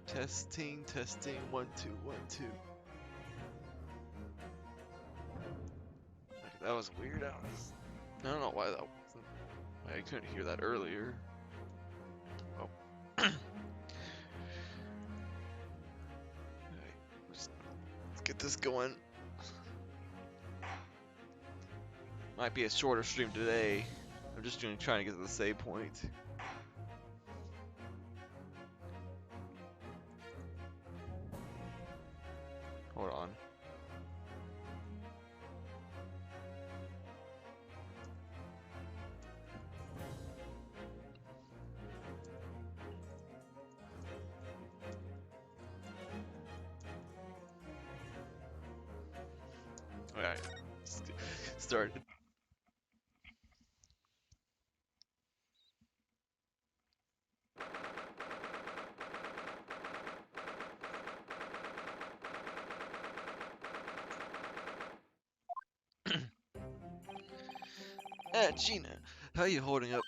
Testing, testing, 1, 2, 1, 2. That was weird. I don't know why that wasn't. I couldn't hear that earlier. Oh. Alright, let's get this going. Might be a shorter stream today. I'm just trying to get to the save point. Hold on. Alright, started. Gina, how are you holding up?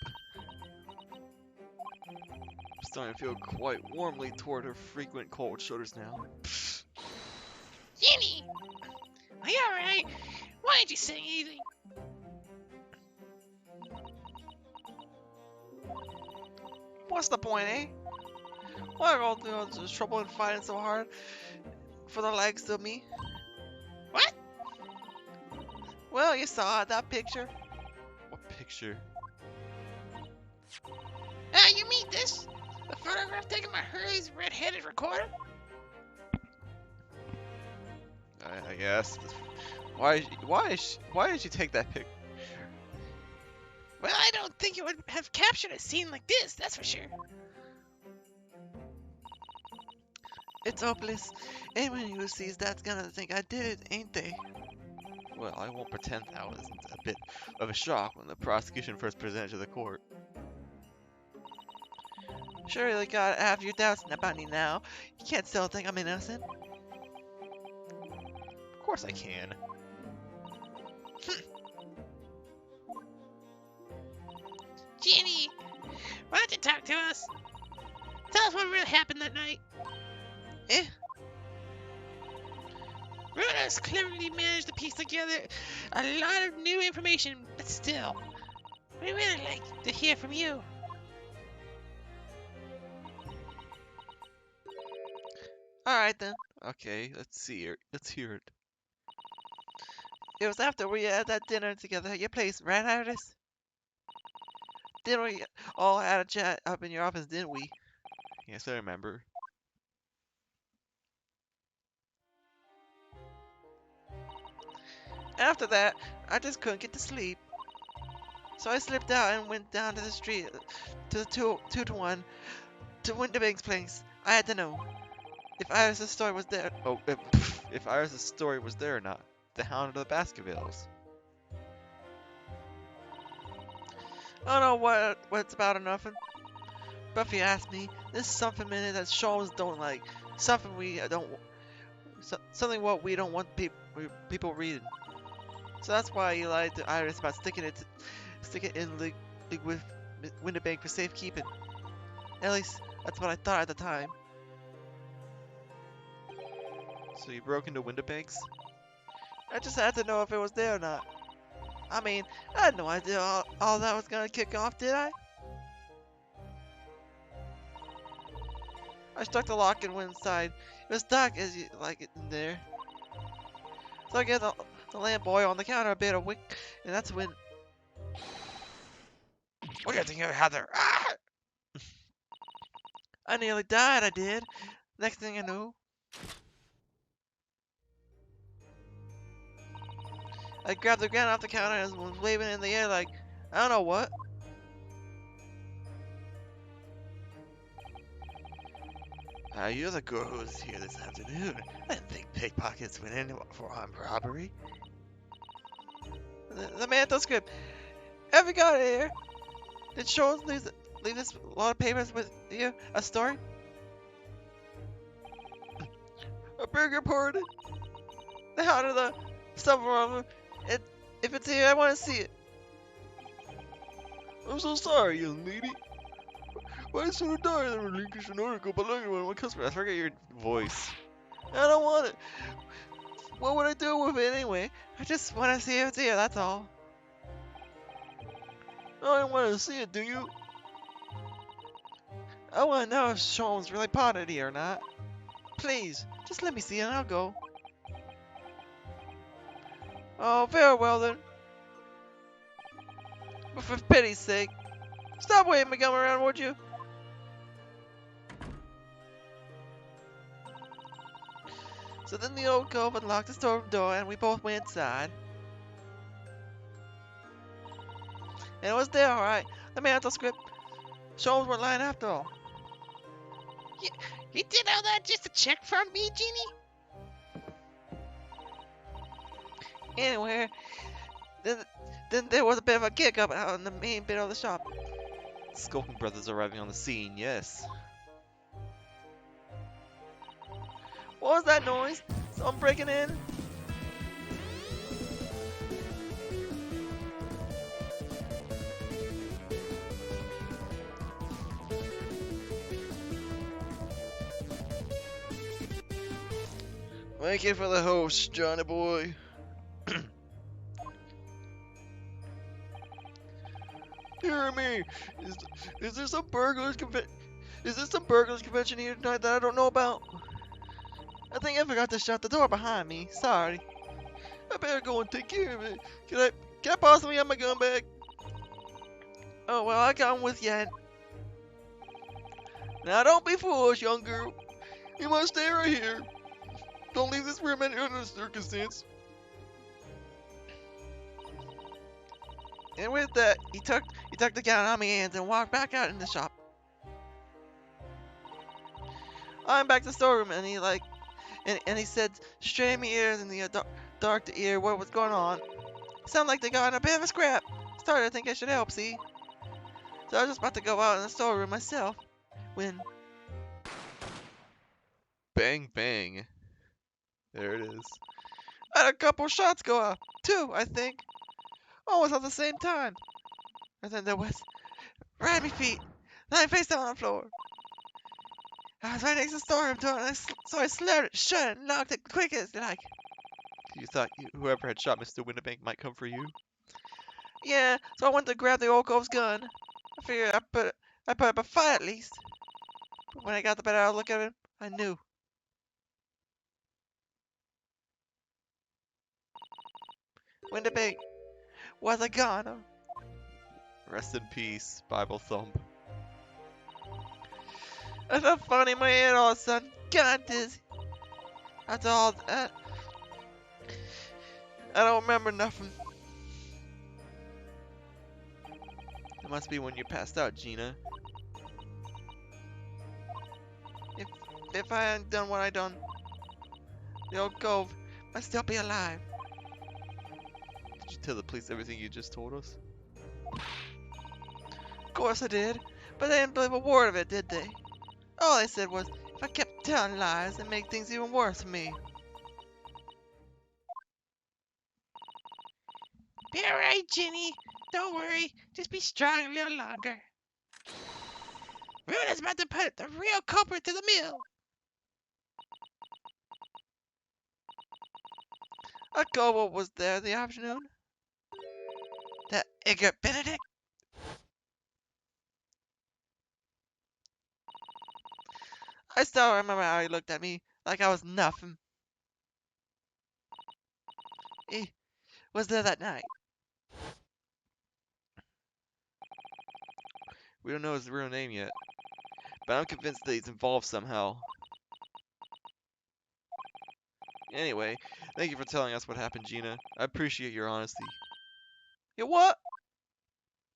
I'm starting to feel quite warmly toward her frequent cold shoulders now. Jenny! Are you alright? Why didn't you say anything? What's the point, eh? Why are all the trouble in fighting so hard for the likes of me? What? Well, you saw that picture. What picture? You mean this? The photograph taken by Hurley's red-headed recorder? I guess. Why did you take that pic? Well, I don't think it would have captured a scene like this, that's for sure. It's hopeless. Anyone who sees that's gonna think I did it, ain't they? Well, I won't pretend that wasn't a bit of a shock when the prosecution first presented to the court. Sure, you gotta have your doubts about me now. You can't still think I'm innocent. Of course I can. Jenny, why don't you talk to us? Tell us what really happened that night. Eh? Ruda's cleverly managed to piece together a lot of new information, but still, we'd really like to hear from you. Alright then. Okay, let's hear it. It was after we had that dinner together at your place, right, Iris? Didn't we all had a chat up in your office, didn't we? Yes, I remember. After that, I just couldn't get to sleep. So I slipped out and went down to the street to the 2-to-1 to Winterbank's place. I had to know if Iris' story was there. Oh, if Iris' story was there or not. The Hound of the Baskervilles. I don't know what it's about or nothing. But if you ask me, this is something in it that shows don't like. Something we don't. Something what we don't want people reading. So that's why you lied to Iris about sticking it in league with Winterbank for safekeeping. At least that's what I thought at the time. So you broke into Winterbank's? I just had to know if it was there or not. I mean, I had no idea all that was gonna kick off, did I? I stuck the lock and went inside. It was dark as you like it in there. So I gave the lamp boy on the counter a bit of wick, and that's when... What do you think of Heather? Ah! I nearly died, I did. Next thing I knew, I grabbed the gun off the counter and was waving it in the air like, I don't know what. You're the girl who was here this afternoon. I didn't think pickpockets went in for armed robbery. The mantle script. Have you got it here? Did Shoals leave this lot of papers with you? A story? A burger pardon? The Hound of the Summer. If it's here, I want to see it. I'm so sorry, young lady. Why should I die than relinquish an article belonging to one of my customers? I forget your voice. I don't want it. What would I do with it anyway? I just want to see if it's here, that's all. Oh, I don't want to see it, do you? I want to know if Sean's really potted here or not. Please, just let me see it and I'll go. Oh, very well then. But for pity's sake, stop waving my gum around, would you? So then the old cove unlocked the storeroom door and we both went inside. And it was there, alright. The mantle script. Shows were lying after all. You did all that just to check from me, Genie? Anyway, then there was a bit of a kick up out in the main bit of the shop. Skulking brothers arriving on the scene, yes. What was that noise? Someone breaking in? Thank you for the host, Johnny boy. Hear me. Is there some burglars convention here tonight that I don't know about? I think I forgot to shut the door behind me. Sorry. I better go and take care of it. Can I possibly have my gun back? Oh well, I got with you. Now don't be foolish, young girl. You must stay right here. Don't leave this room under any circumstance. And with that, he took the gun out of my hands and walked back out in the shop. I'm back to the storeroom, and he said straight in my ears in the dark to ear what was going on. Sounded like they got in a bit of a scrap. Started to think I should help, see? So I was just about to go out in the storeroom myself when bang bang. There it is. I had a couple shots go off. 2, I think. Almost at the same time. And then there was right at my feet, lying face down on the floor. I was right next to the storeroom door, and so I slammed it shut and locked it quick as like. You thought whoever had shot Mr. Winterbank might come for you? Yeah, so I went to grab the old cove's gun. I figured I put up a fight at least. But when I got the better look at him, I knew. Winterbank was a goner. Rest in peace, Bible thump. I felt funny in my head all of a sudden. God dizzy. After all that, I don't remember nothing. It must be when you passed out, Gina. If I hadn't done what I done, the old cove might still be alive. Did you tell the police everything you just told us? Of course I did, but they didn't believe a word of it, did they? All they said was, if I kept telling lies, it'd make things even worse for me. Be alright, Ginny. Don't worry. Just be strong a little longer. Runa's about to put the real culprit to the mill. A kobold was there in the afternoon. That Igor Benedict. I still remember how he looked at me like I was nothing. He was there that night. We don't know his real name yet, but I'm convinced that he's involved somehow. Anyway, thank you for telling us what happened, Gina. I appreciate your honesty. You what?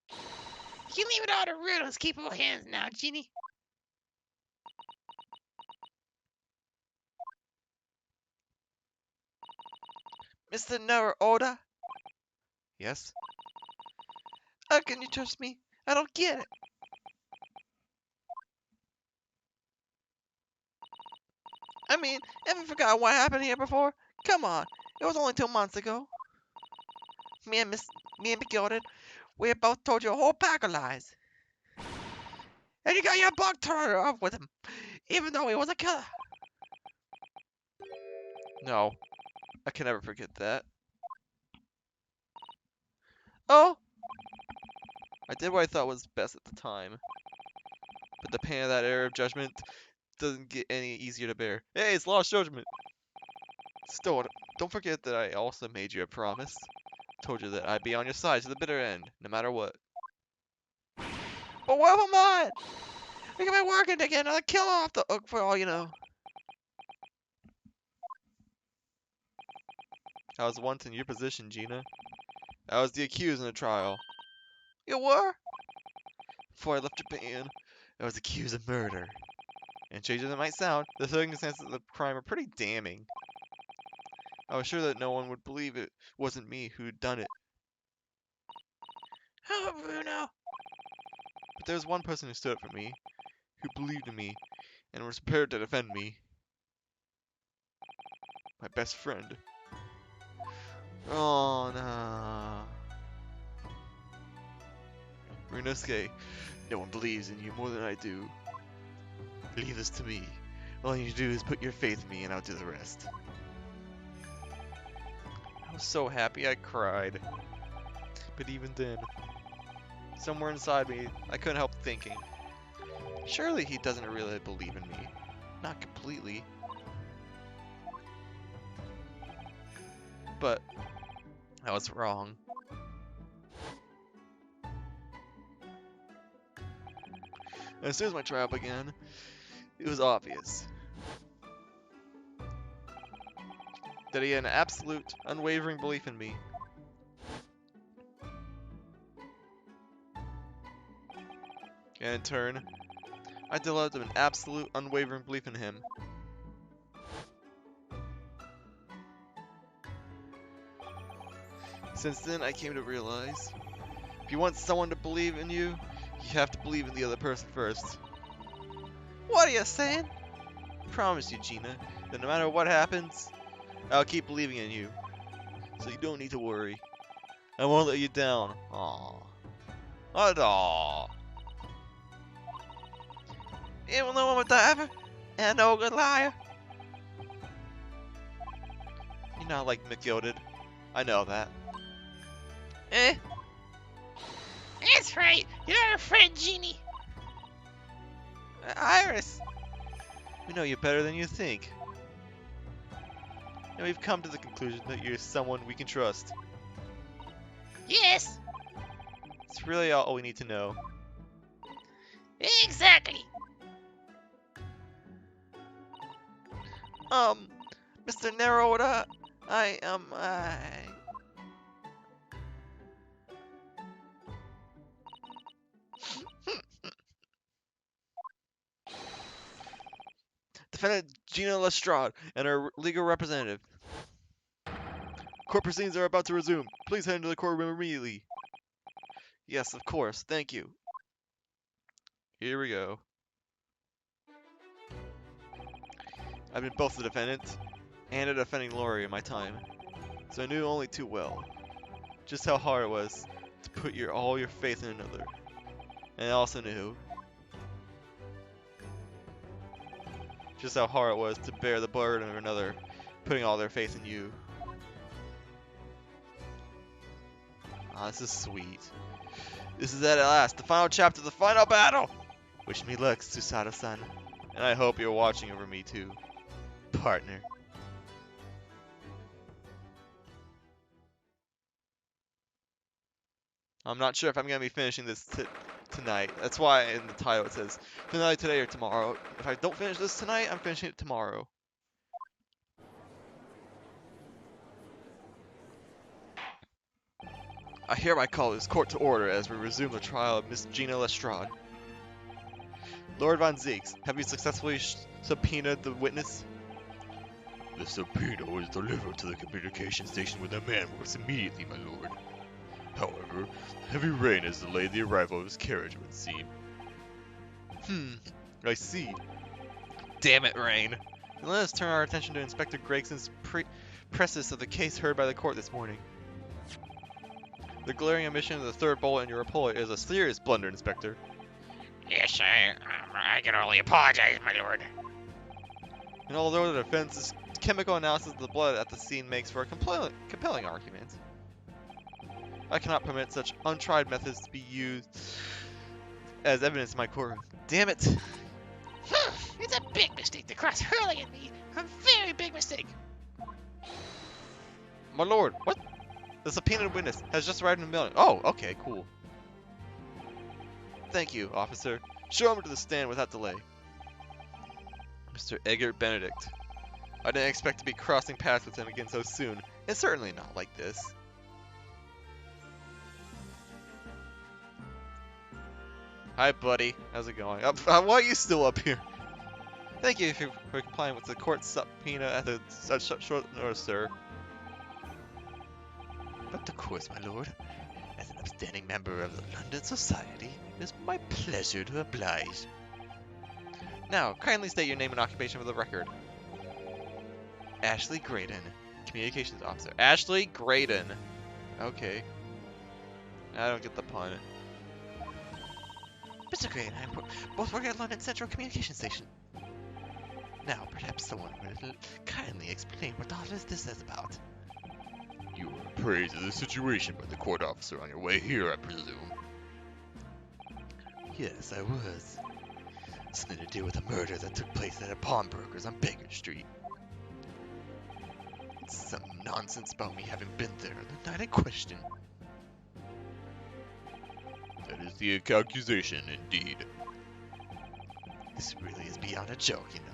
You can leave it all to Runa's capable hands now, Ginny. Mr. Never Oda? Yes? How can you trust me? I don't get it. I mean, have you forgotten what happened here before? Come on, it was only 2 months ago. Me and Miss Gilded, we both told you a whole pack of lies. And you got your bug turner off with him, even though he was a killer. No, I can never forget that. Oh! I did what I thought was best at the time. But the pain of that error of judgment doesn't get any easier to bear. Hey, it's lost judgment! Still, don't forget that I also made you a promise. Told you that I'd be on your side to the bitter end, no matter what. But what am I? We could be working to get another killer off the hook for all you know. I was once in your position, Gina. I was the accused in the trial. You were? Before I left Japan, I was accused of murder. And strange as it might sound, the circumstances of the crime are pretty damning. I was sure that no one would believe it wasn't me who'd done it. Oh, Bruno. But there was one person who stood up for me, who believed in me, and was prepared to defend me. My best friend. Oh no. Ryunosuke, no one believes in you more than I do. Leave this to me. All you need to do is put your faith in me and I'll do the rest. I was so happy I cried. But even then, somewhere inside me, I couldn't help thinking, surely he doesn't really believe in me. Not completely. But I was wrong. As soon as my trial began, it was obvious that he had an absolute, unwavering belief in me. And in turn, I developed an absolute, unwavering belief in him. Since then, I came to realize, if you want someone to believe in you, you have to believe in the other person first. What are you saying? I promise you, Gina, that no matter what happens, I'll keep believing in you. So you don't need to worry. I won't let you down. Aww. Aww. Even though I'm a diver and no good liar. You're not like McGilded. I know that. Eh? That's right. You're our friend, Genie. Iris. We know you better than you think. And we've come to the conclusion that you're someone we can trust. Yes, It's really all we need to know. exactly. Mr. Neroda, I Defendant Gina Lestrade and her legal representative. Court proceedings are about to resume. Please head into the courtroom immediately. Yes, of course. Thank you. Here we go. I've been both a defendant and a defending lawyer in my time, so I knew only too well just how hard it was to put all your faith in another. And I also knew just how hard it was to bear the burden of another putting all their faith in you. Ah, this is sweet. This is it at last, the final chapter, the final battle! Wish me luck, Susato-san. And I hope you're watching over me too, partner. I'm not sure if I'm going to be finishing this tonight. That's why in the title it says finale today or tomorrow. If I don't finish this tonight, I'm finishing it tomorrow. I hereby call this court to order as we resume the trial of Miss Gina Lestrade. Lord Von Zieks, have you successfully subpoenaed the witness? The subpoena was delivered to the communication station when the man works immediately, my lord. However, heavy rain has delayed the arrival of his carriage, it would seem. I see. Damn it, Rain. Then let us turn our attention to Inspector Gregson's precis of the case heard by the court this morning. The glaring omission of the third bullet in your report is a serious blunder, Inspector. Yes, I can only apologize, my lord. And although the defense's chemical analysis of the blood at the scene makes for a compelling argument, I cannot permit such untried methods to be used as evidence in my courtroom. Damn it! It's a big mistake to cross Hurley and me. A very big mistake. My lord, what? The subpoenaed witness has just arrived in the building. Oh, okay, cool. Thank you, officer. Show him to the stand without delay. Mr. Edgar Benedict. I didn't expect to be crossing paths with him again so soon, and certainly not like this. Hi, buddy. How's it going? Why are you still up here? Thank you for complying with the court subpoena at such short notice, sir. But of course, my lord. As an upstanding member of the London Society, it is my pleasure to oblige. Now, kindly state your name and occupation for the record. Ashley Graydon, Communications Officer. Ashley Graydon. Okay. I don't get the pun. Mr. Graydon and I both work at London Central Communication Station. Now, perhaps someone will kindly explain what all this is about. You were appraised of the situation by the court officer on your way here, I presume. Yes, I was. Something to do with a murder that took place at a pawnbroker's on Baker Street. It's some nonsense about me having been there on the night in question. That is the accusation, indeed. This really is beyond a joke, you know.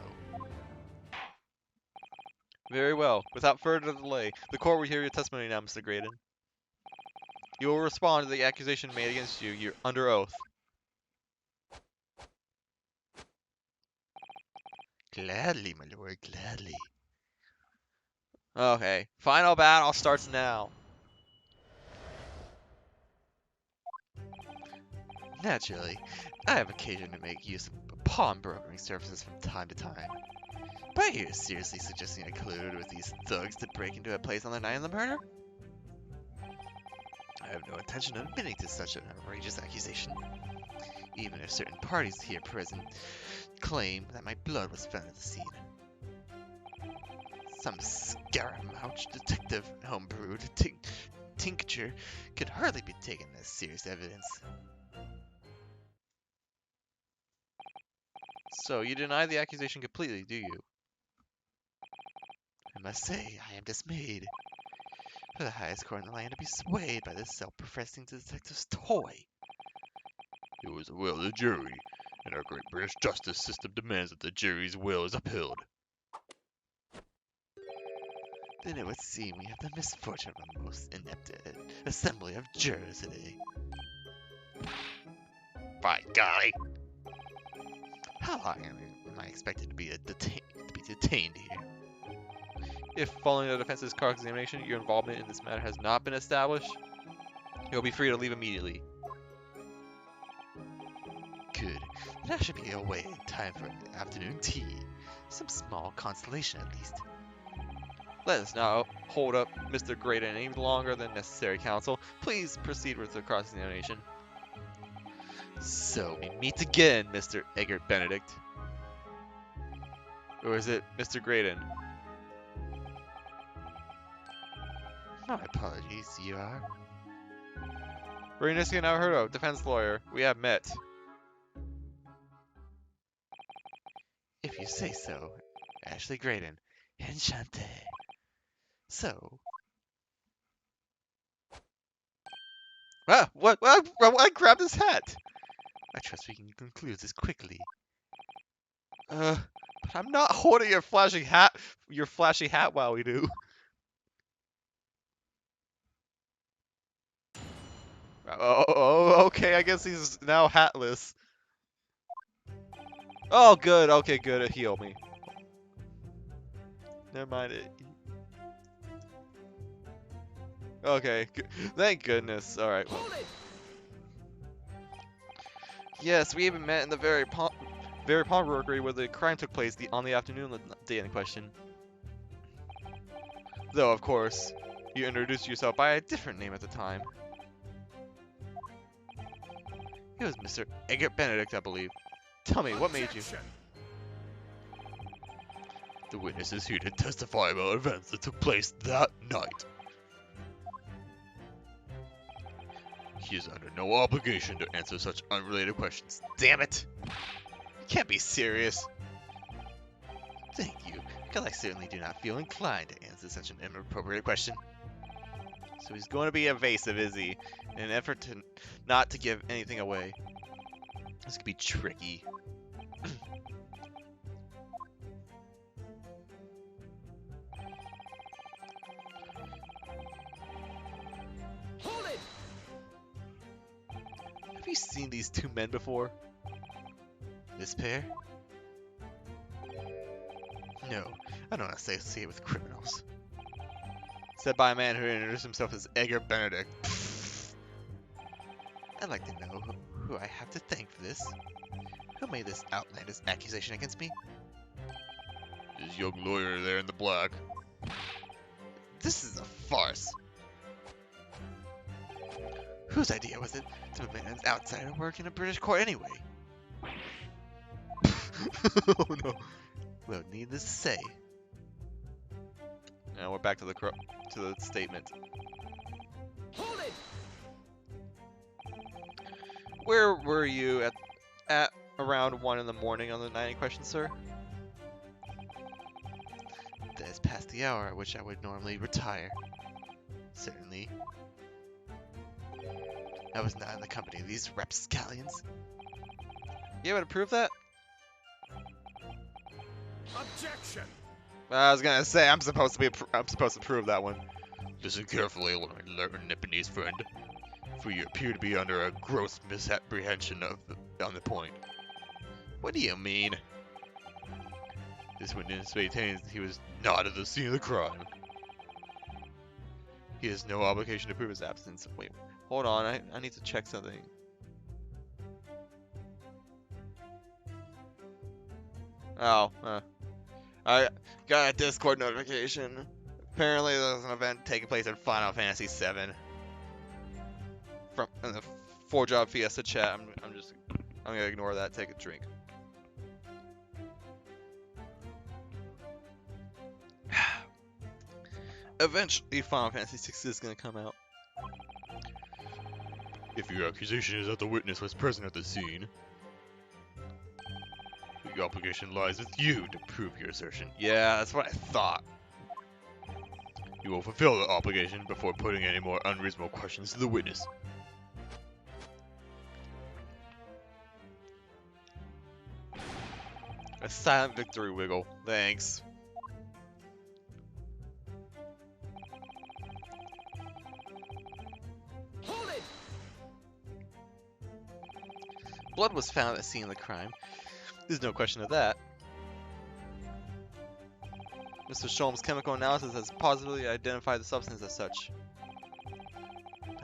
Very well. Without further delay, the court will hear your testimony now, Mr. Graydon. You will respond to the accusation made against you. You're under oath. Gladly, my lord, gladly. Okay, final battle starts now. Naturally, I have occasion to make use of pawnbrokering services from time to time. But are you seriously suggesting I collude with these thugs to break into a place on the night of the murder? I have no intention of admitting to such an outrageous accusation, even if certain parties here present claim that my blood was found at the scene. Some scaramouche detective homebrewed tincture could hardly be taken as serious evidence. So, you deny the accusation completely, do you? I must say, I am dismayed. For the highest court in the land to be swayed by this self-professing detective's toy. It was the will of the jury, and our great British justice system demands that the jury's will is upheld. Then it would seem we have the misfortune of a most inept assembly of jurors today. By golly! How long am I expected to be detained here? If, following the defense's cross-examination, your involvement in this matter has not been established, you'll be free to leave immediately. Good. Then I should be away in time for afternoon tea. Some small consolation, at least. Let us not hold up Mr. Graydon any longer than necessary, counsel. Please proceed with the cross-examination. So, we meet again, Mr. Eggert Benedict. Or is it Mr. Graydon? My apologies, you are. Reniski Navarro, defense lawyer. We have met. If you say so, Ashley Graydon. Enchanté. So. Ah, what? I grabbed his hat. I trust we can conclude this quickly. But I'm not holding your flashy hat while we do. Oh, okay, I guess he's now hatless. Oh, good, okay, good, it healed me. Never mind it. Okay, thank goodness, alright. Yes, we even met in the very pawnbrokery where the crime took place on the afternoon of the day in question. Though, of course, you introduced yourself by a different name at the time. It was Mr. Edgar Benedict, I believe. Tell me, what made you? The witness is here to testify about events that took place that night. He is under no obligation to answer such unrelated questions. Damn it! You can't be serious. Thank you, because I certainly do not feel inclined to answer such an inappropriate question. So he's going to be evasive, is he? In an effort to not to give anything away. This could be tricky. Hold it! Have you seen these two men before? This pair? No, I don't associate with criminals. Said by a man who introduced himself as Edgar Benedict. I'd like to know who I have to thank for this. Who made this outlandish accusation against me? This young lawyer there in the black. This is a farce. Whose idea was it to admit an outsider work in a British court anyway? Oh no. Well, needless to say. Now we're back to the statement. Hold it! Where were you at around 1 in the morning on the night in question, sir? That is past the hour at which I would normally retire. Certainly. I was not in the company of these rapscallions. You able to prove that? Objection! I was gonna say I'm supposed to prove that one. Listen carefully, my Nipponese friend, for you appear to be under a gross misapprehension on the point. What do you mean? This witness maintains he was not at the scene of the crime. He has no obligation to prove his absence. Wait, hold on. I need to check something. Oh, I got a Discord notification. Apparently, there's an event taking place in Final Fantasy VII. From in the 4-Job Fiesta chat. I'm gonna ignore that. Take a drink. Eventually, Final Fantasy VI is gonna come out. If your accusation is that the witness was present at the scene, the obligation lies with you to prove your assertion. Yeah, that's what I thought. You will fulfill the obligation before putting any more unreasonable questions to the witness. A silent victory wiggle. Thanks. Hold it! Blood was found at the scene of the crime. There's no question of that. Mr. Sholm's chemical analysis has positively identified the substance as such.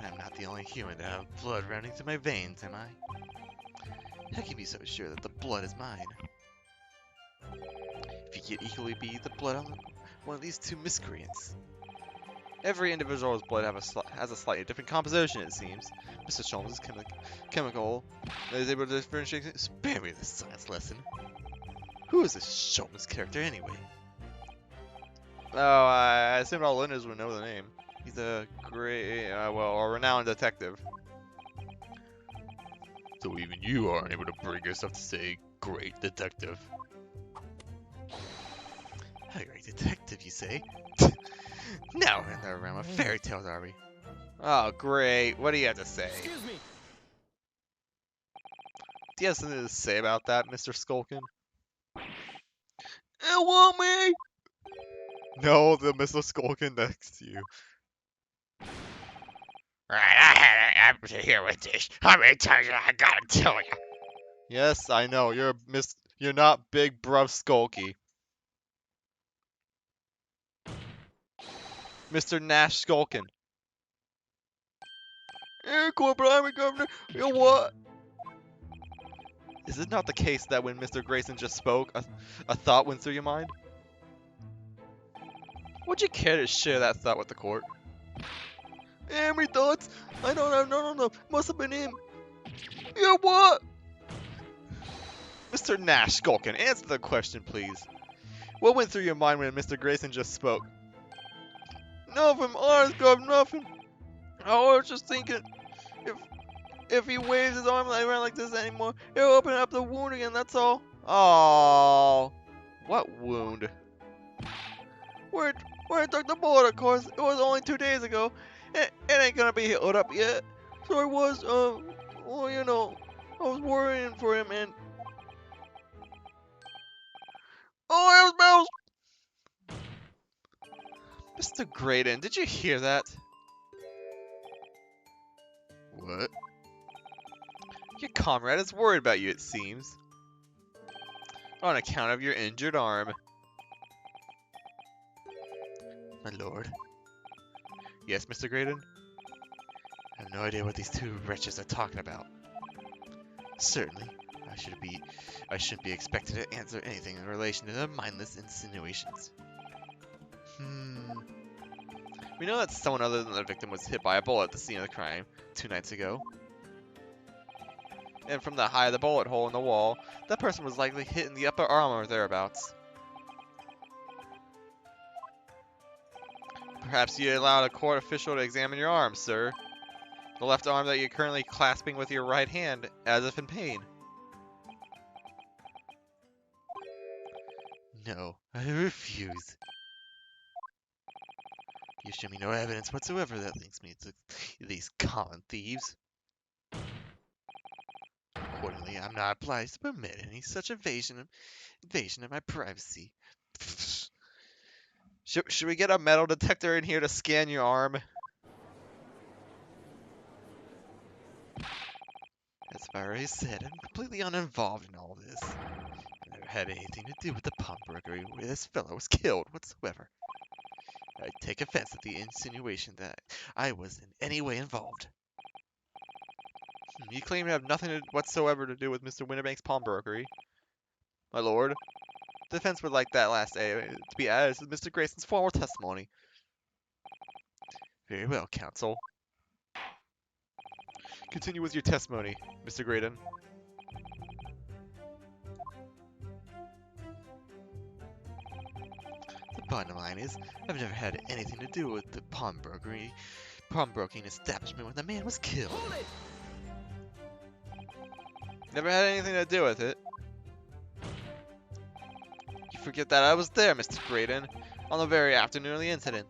I'm not the only human to have blood running through my veins, am I? How can you be so sure that the blood is mine? If you could equally be the blood on one of these two miscreants. Every individual's blood has a slightly different composition, it seems. Mr. Sholmes' chemical is able to differentiate. Spare me this science lesson. Who is this Sholmes character anyway? Oh, I assume all listeners would know the name. He's a great, a renowned detective. So even you aren't able to bring yourself to say, great detective. A great detective, you say? Now we're in the realm of fairy tales, are we? Oh, great. What do you have to say? Excuse me! Do you have something to say about that, Mr. Skulkin? It want me! No, the Mr. Skulkin next to you. Right, I had an to hear with this. How many times I gotta tell you? Yes, I know. You're not Big Bruv Skulky. Mr. Nash Skulkin. Corporal Army Governor, you know what? Is it not the case that when Mr. Grayson just spoke, a thought went through your mind? Would you care to share that thought with the court? Me thoughts? I don't know. Must have been him. Yeah, what? Mr. Nash Skulkin, answer the question, please. What went through your mind when Mr. Grayson just spoke? Nothing, honest God, nothing. I was just thinking, if he waves his arm around like this anymore, it'll open up the wound again, that's all. Oh, what wound? Where I took the bullet, of course. It was only 2 days ago. It ain't gonna be healed up yet. So I was, well, you know, I was worrying for him and... Oh, Mouse! Mr. Graydon, did you hear that? What? Your comrade is worried about you, it seems. On account of your injured arm. My lord. Yes, Mr. Graydon? I have no idea what these two wretches are talking about. Certainly, I shouldn't be expected to answer anything in relation to their mindless insinuations. We know that someone other than the victim was hit by a bullet at the scene of the crime 2 nights ago. And from the height of the bullet hole in the wall, that person was likely hit in the upper arm or thereabouts. Perhaps you allowed a court official to examine your arm, sir. The left arm that you're currently clasping with your right hand, as if in pain. No, I refuse. You show me no evidence whatsoever that links me to these common thieves. Accordingly, I'm not obliged to permit any such invasion of my privacy. Should we get a metal detector in here to scan your arm? As I already said, I'm completely uninvolved in all this. I never had anything to do with the pawnbrokery where this fellow was killed whatsoever. I take offense at the insinuation that I was in any way involved. You claim to have nothing whatsoever to do with Mr. Winterbank's pawnbrokery. My lord, the defense would like that last A to be added to Mr. Grayson's formal testimony. Very well, counsel. Continue with your testimony, Mr. Graydon. The bottom line is, I've never had anything to do with the pawnbroking establishment when the man was killed. Hold it! Never had anything to do with it. You forget that I was there, Mr. Graydon, on the very afternoon of the incident.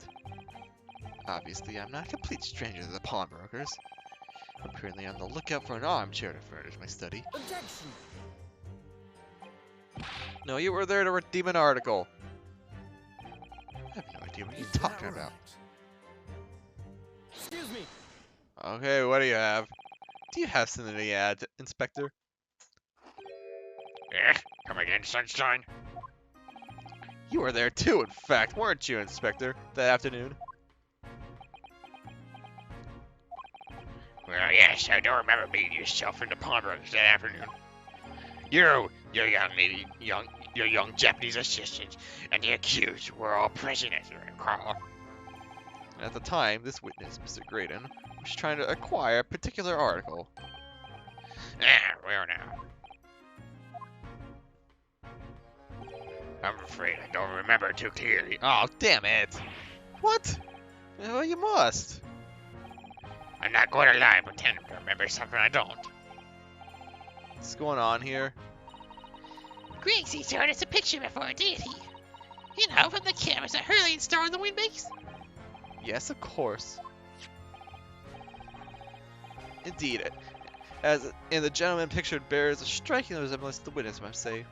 Obviously, I'm not a complete stranger to the pawnbrokers. I'm currently on the lookout for an armchair to furnish my study. Objection! No, you were there to redeem an article. I have no idea what you're Is that talking about. right? Excuse me. Okay, what do you have? Do you have something to add, Inspector? Come again, sunshine? You were there too, in fact, weren't you, Inspector, that afternoon? Well, yes, I do remember meeting yourself in the pawnbrokers that afternoon. Your young lady, your young Japanese assistant, and the accused were all present, as you recall. At the time, this witness, Mr. Graydon, was trying to acquire a particular article. Well now. I'm afraid I don't remember too clearly. Oh, damn it! What? Well, you must. I'm not going to lie and pretend to remember something I don't. What's going on here? Gracie showed us a picture before, did he? You know, from the cameras that Hurley installed in the wind base? Yes, of course. Indeed, as in the gentleman pictured bears a striking resemblance to the witness, I must say.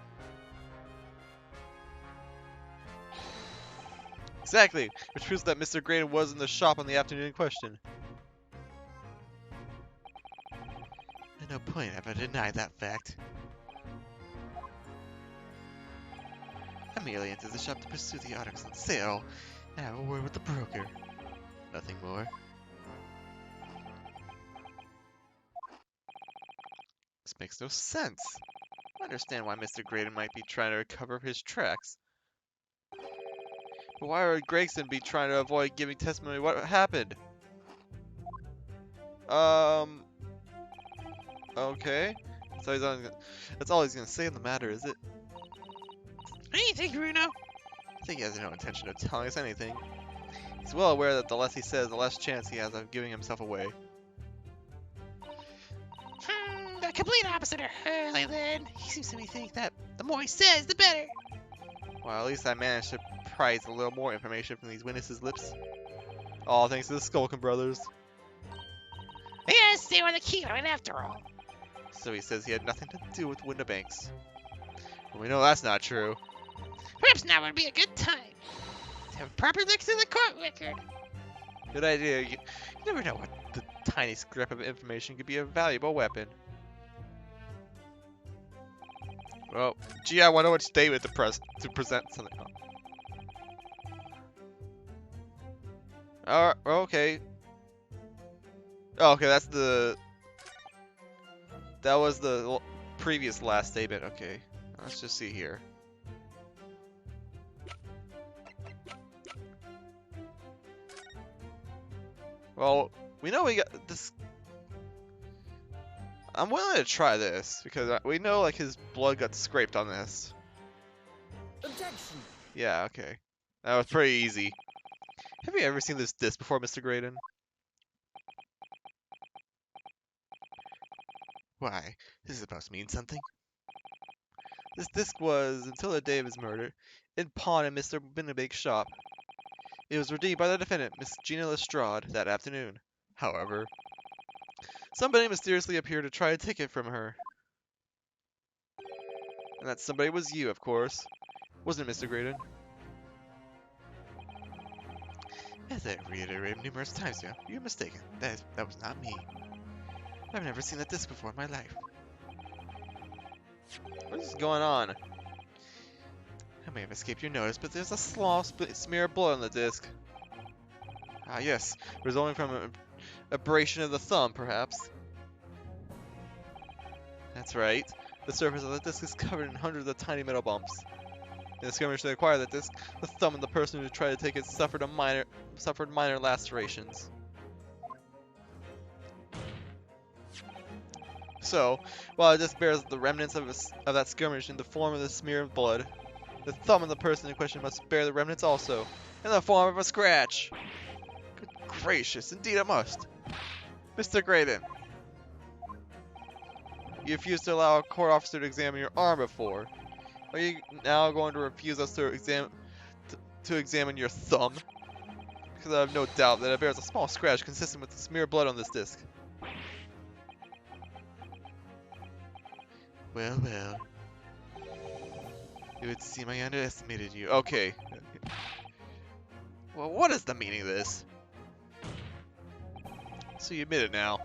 Exactly, which proves that Mr. Graydon was in the shop on the afternoon in question. At no point have I denied that fact. I merely entered the shop to pursue the articles on sale and have a word with the broker. Nothing more. This makes no sense. I understand why Mr. Graydon might be trying to recover his tracks. But why would Gregson be trying to avoid giving testimony what happened? Okay. That's all he's gonna say on the matter, is it? What do you think, Bruno? I think he has no intention of telling us anything. He's well aware that the less he says, the less chance he has of giving himself away. The complete opposite of Hurley, then. He seems to me think that the more he says, the better. Well, at least I managed to prise a little more information from these witnesses' lips. All thanks to the Skulkin brothers. Yes, they were the key to it after all. So he says he had nothing to do with Windibanks. Well, we know that's not true. Perhaps now would be a good time to have a proper look through the court record. Good idea. You never know what the tiny scrap of information could be a valuable weapon. Well, gee, I wonder which statement to present something. Alright, okay. Oh, okay, that was the previous last statement. Okay, let's just see here. Well, we know we got this. I'm willing to try this because we know like his blood got scraped on this. Objection. Yeah, okay. That was pretty easy. Have you ever seen this disc before, Mr. Graydon? Why? This is supposed to mean something. This disc was, until the day of his murder, in pawn in Mr. Windibank's shop. It was redeemed by the defendant, Miss Gina Lestrade, that afternoon. However, somebody mysteriously appeared to try to take it from her. And that somebody was you, of course. Wasn't it, Mr. Graydon? As I reiterated numerous times now, you're mistaken. That was not me. I've never seen that disc before in my life. What is going on? I may have escaped your notice, but there's a small smear of blood on the disc. Ah, yes, resulting from an abrasion of the thumb, perhaps. That's right. The surface of the disc is covered in hundreds of tiny metal bumps. In the skirmish that acquired the disc, the thumb of the person who tried to take it suffered minor lacerations. So, while the disc bears the remnants of that skirmish in the form of the smear of blood, the thumb of the person in question must bear the remnants also, in the form of a scratch. Good gracious, indeed it must. Mr. Graydon, you refused to allow a court officer to examine your arm before. Are you now going to refuse us to examine your thumb? Because I have no doubt that it bears a small scratch consistent with the smear of blood on this disc. Well, well. It would seem I underestimated you. Okay. Well, what is the meaning of this? So you admit it now.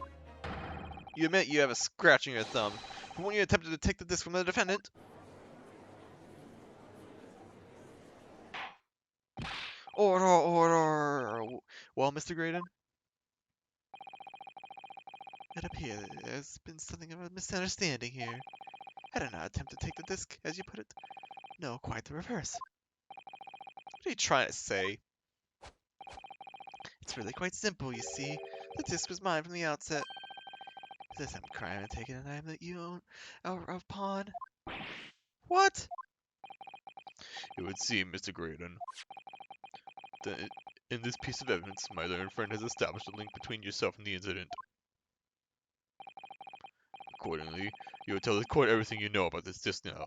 You admit you have a scratch on your thumb from when you attempted to take the disc from the defendant? Order, order! Well, Mr. Graydon? It appears there's been something of a misunderstanding here. I did not attempt to take the disc, as you put it. No, quite the reverse. What are you trying to say? It's really quite simple, you see. The disc was mine from the outset. Is there some crime in taking an item that you own out of pawn? What? It would seem, Mr. Graydon, that in this piece of evidence, my learned friend has established a link between yourself and the incident. Accordingly, you will tell the court everything you know about this disc now.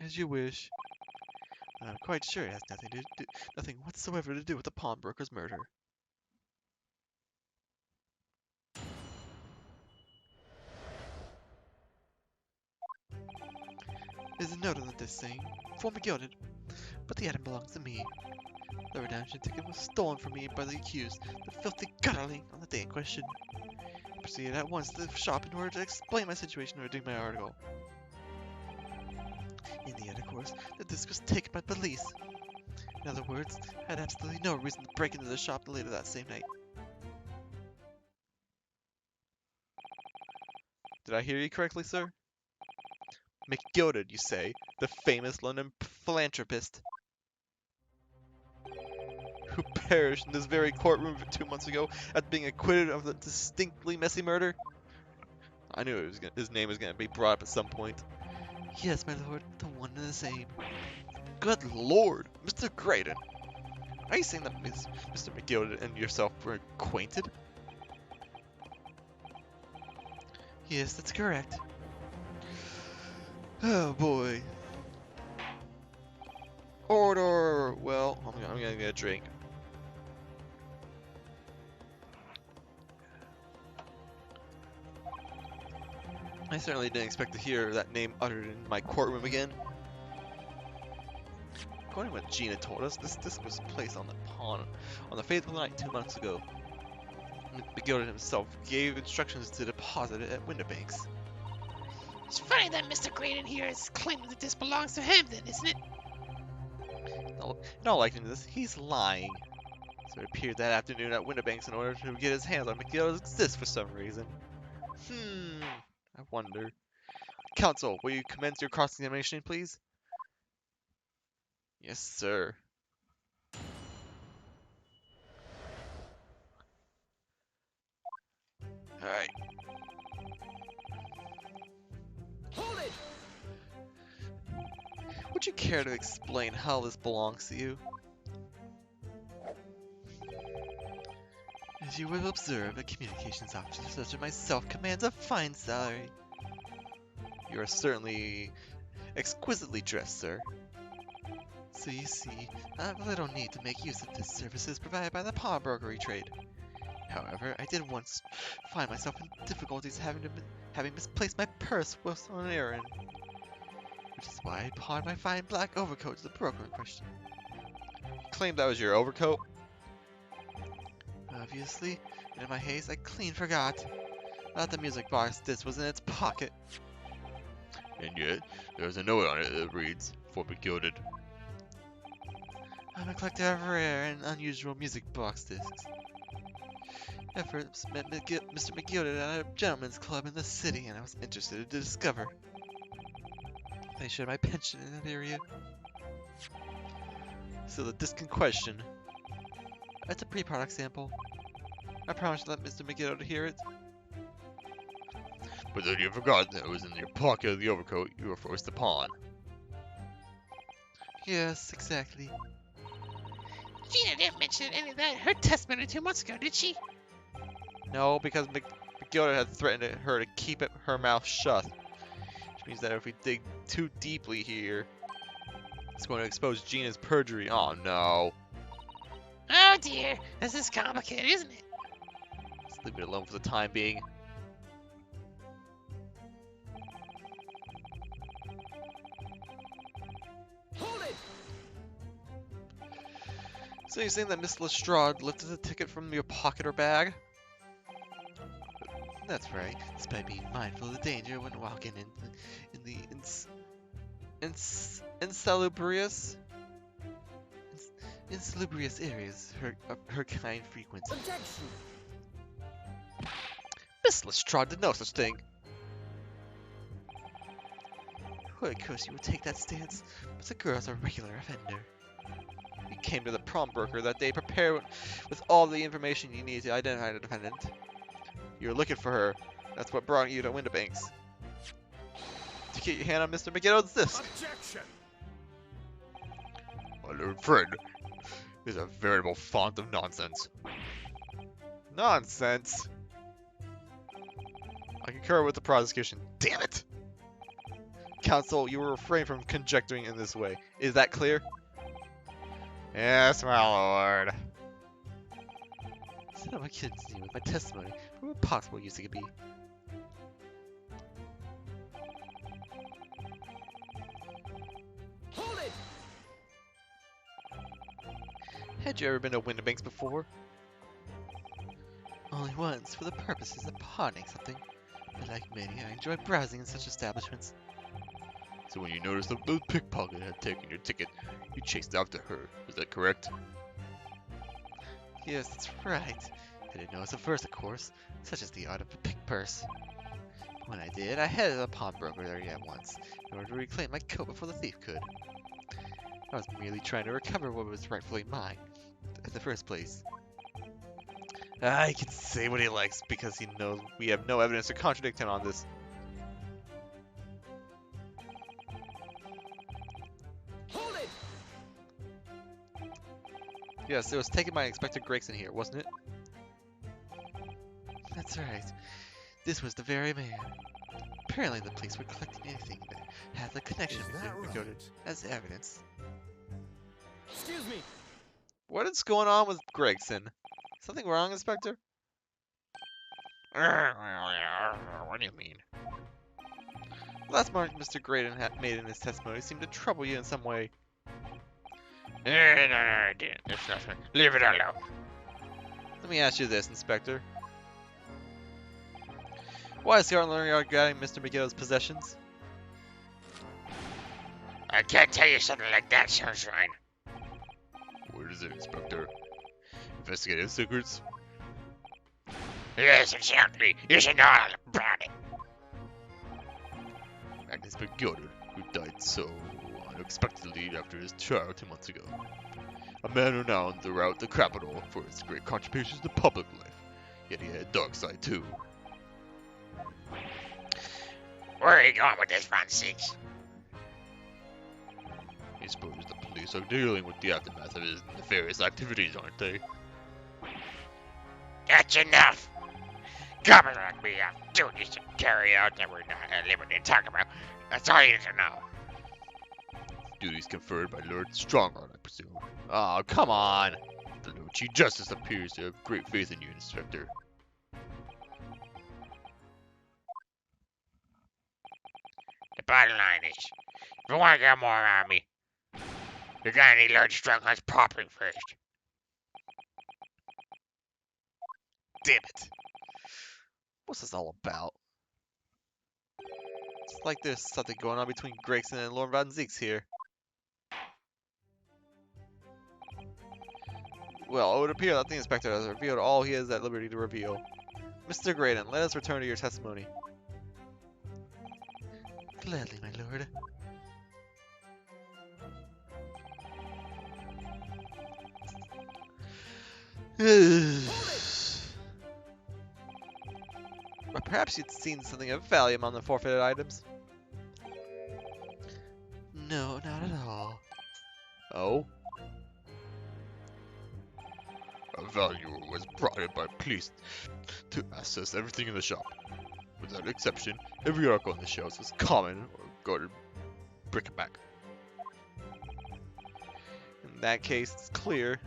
As you wish. I'm quite sure it has nothing whatsoever to do with the pawnbroker's murder. There's a note on the disc saying, "Former gilded," but the item belongs to me. The redemption ticket was stolen from me by the accused, the filthy gutterling, on the day in question. I proceeded at once to the shop in order to explain my situation and redeem my article. In the end, of course, the disc was taken by police. In other words, I had absolutely no reason to break into the shop later that same night. Did I hear you correctly, sir? McGilded, you say, the famous London philanthropist. who perished in this very courtroom 2 months ago after being acquitted of the distinctly messy murder? I knew his name was going to be brought up at some point. Yes, my lord, the one and the same. Good lord, Mr. Graydon. Are you saying that Mr. McGilden and yourself were acquainted? Yes, that's correct. Oh boy. Order! Well, I'm gonna get a drink. I certainly didn't expect to hear that name uttered in my courtroom again. According to what Gina told us, this disc was placed on the pawn on the fateful night 2 months ago. McGilden himself gave instructions to deposit it at Winterbanks. It's funny that Mr. Graydon here is claiming that this belongs to him, then, isn't it? In all likeliness, he's lying. So he appeared that afternoon at Winterbanks in order to get his hands on McGilden's disc for some reason. I wonder. Counsel, will you commence your cross-examination, please? Yes, sir. Alright. Hold it! Would you care to explain how this belongs to you? As you will observe, a communications officer such as myself commands a fine salary. You are certainly exquisitely dressed, sir. So you see, I have little need to make use of the services provided by the pawnbrokery trade. However, I did once find myself in difficulties having misplaced my purse whilst on an errand, which is why I pawned my fine black overcoat to the broker in question. You claimed that was your overcoat? Obviously, and in my haste, I clean forgot that the music box disc was in its pocket. And yet, there's a note on it that reads, "For McGilded." I'm a collector of rare and unusual music box discs. I first met Mr. McGilden at a gentleman's club in the city, and I was interested to discover. They shared my pension in that area. So the disc in question. It's a pre-product sample. I promise to let Mr. McGilden hear it. But then you forgot that it was in your pocket of the overcoat you were forced to pawn. Yes, exactly. Gina didn't mention any of that in her testimony 2 months ago, did she? No, because McGilder had threatened her to keep her mouth shut. Which means that if we dig too deeply here, it's going to expose Gina's perjury. Oh no. Oh dear, this is complicated, isn't it? Let's leave it alone for the time being. Hold it! So you're saying that Miss Lestrade lifted the ticket from your pocket or bag? That's right, despite being mindful of the danger when walking in the insalubrious areas her kind frequents. Objection! Miss Lestrade did no such thing. Who of course you would take that stance, but the girl's a regular offender. You came to the pawnbroker that day prepared with all the information you need to identify the defendant. You were looking for her. That's what brought you to Winterbanks. To get your hand on Mr. McGiddle's disc. Objection! My learned friend is a veritable font of nonsense. Nonsense? I concur with the prosecution. Damn it! Counsel, you will refrain from conjecturing in this way. Is that clear? Yes, my lord. So now I continue with my testimony for what possible use it could be. Hold it! Had you ever been to Winterbanks before? Only once, for the purposes of pawning something. But like many, I enjoy browsing in such establishments. So when you noticed that the pickpocket had taken your ticket, you chased after her. Is that correct? Yes, that's right. I didn't know it's a first, of course, such as the art of a pick purse. But when I did, I headed a pawnbroker area at once, in order to reclaim my coat before the thief could. I was merely trying to recover what was rightfully mine. in the first place. He can say what he likes because he knows we have no evidence to contradict him on this. Hold it! Yes, it was taken by Inspector Gregson here, wasn't it? That's right. This was the very man. Apparently the police were collecting anything that had a connection Is with that him right? recorded as evidence. Excuse me. What is going on with Gregson? Something wrong, Inspector? What do you mean? Last mark Mr. Graydon made in his testimony seemed to trouble you in some way. No, I didn't. It's nothing. Leave it alone. Let me ask you this, Inspector. Why is Scotland Yard guarding Mr. McGill's possessions? I can't tell you something like that, Sunshine. What is it, Inspector? Investigative secrets? Yes, exactly. You should know all about it. Agnes McGilded, who died so unexpectedly after his trial 2 months ago. A man renowned throughout the capital for his great contributions to public life, yet he had a dark side too. Where are you going with this, Francis? I suppose the police are dealing with the aftermath of his nefarious activities, aren't they? That's enough. Governors like me have duties to carry out that we're not at liberty to talk about. That's all you need to know. Duties conferred by Lord Stronghorn, I presume. Oh, come on! The Lord Chief Justice appears to have great faith in you, Inspector. The bottom line is, if you want to get more around me, you're gonna need Lord Stronghorn's property first. Damn it! What's this all about? It's like there's something going on between Gregson and Lord Van Zeeks here. Well, it would appear that the Inspector has revealed all he is at liberty to reveal. Mr. Graydon, let us return to your testimony. Gladly, my lord. But perhaps you'd seen something of value among the forfeited items? No, not at all. Oh? A valuer was brought in by police to assess everything in the shop. Without exception, every article on the shelves was common or guarded bric-a-brac. In that case, it's clear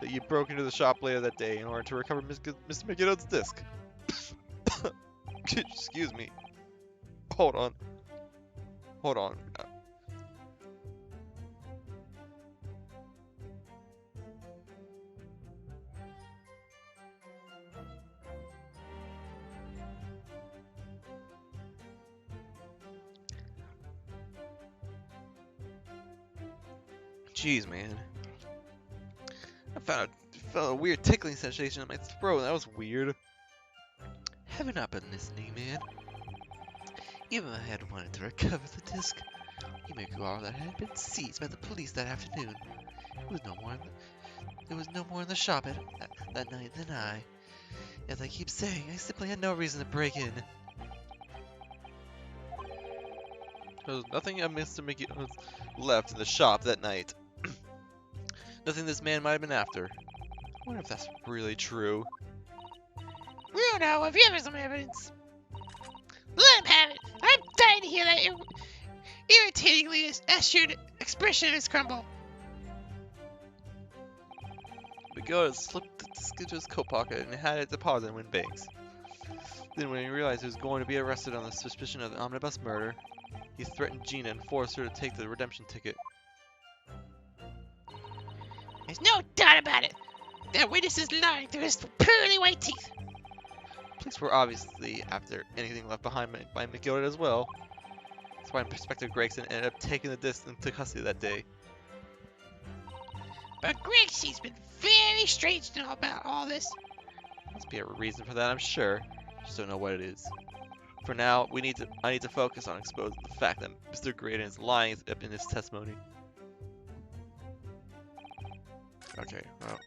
that you broke into the shop later that day in order to recover Mr. McGiddle's disc. Excuse me. Hold on. Hold on. Jeez, man. I felt a weird tickling sensation in my throat. That was weird. Have you not been listening, man? Even if I had wanted to recover the disc, you may recall that it had been seized by the police that afternoon. It was no more in the shop that night than I. As I keep saying, I simply had no reason to break in. There was nothing of Mr. McGill left in the shop that night. Nothing this man might have been after. I wonder if that's really true. We don't know if you have some evidence. Let him have it. I'm dying to hear that irritatingly assured expression of his crumble. McGill had slipped the disc into his coat pocket and had it deposited in Winbanks. Then when he realized he was going to be arrested on the suspicion of the omnibus murder, he threatened Gina and forced her to take the redemption ticket. There's no doubt about it. That witness is lying through his pearly white teeth. Police were obviously after anything left behind by McGill as well. That's why Inspector Gregson ended up taking the disc into custody that day. But Gregsy's been very strange to know about all this. Must be a reason for that, I'm sure. Just don't know what it is. For now, I need to focus on exposing the fact that Mr. Graydon is lying in his testimony. Okay, well.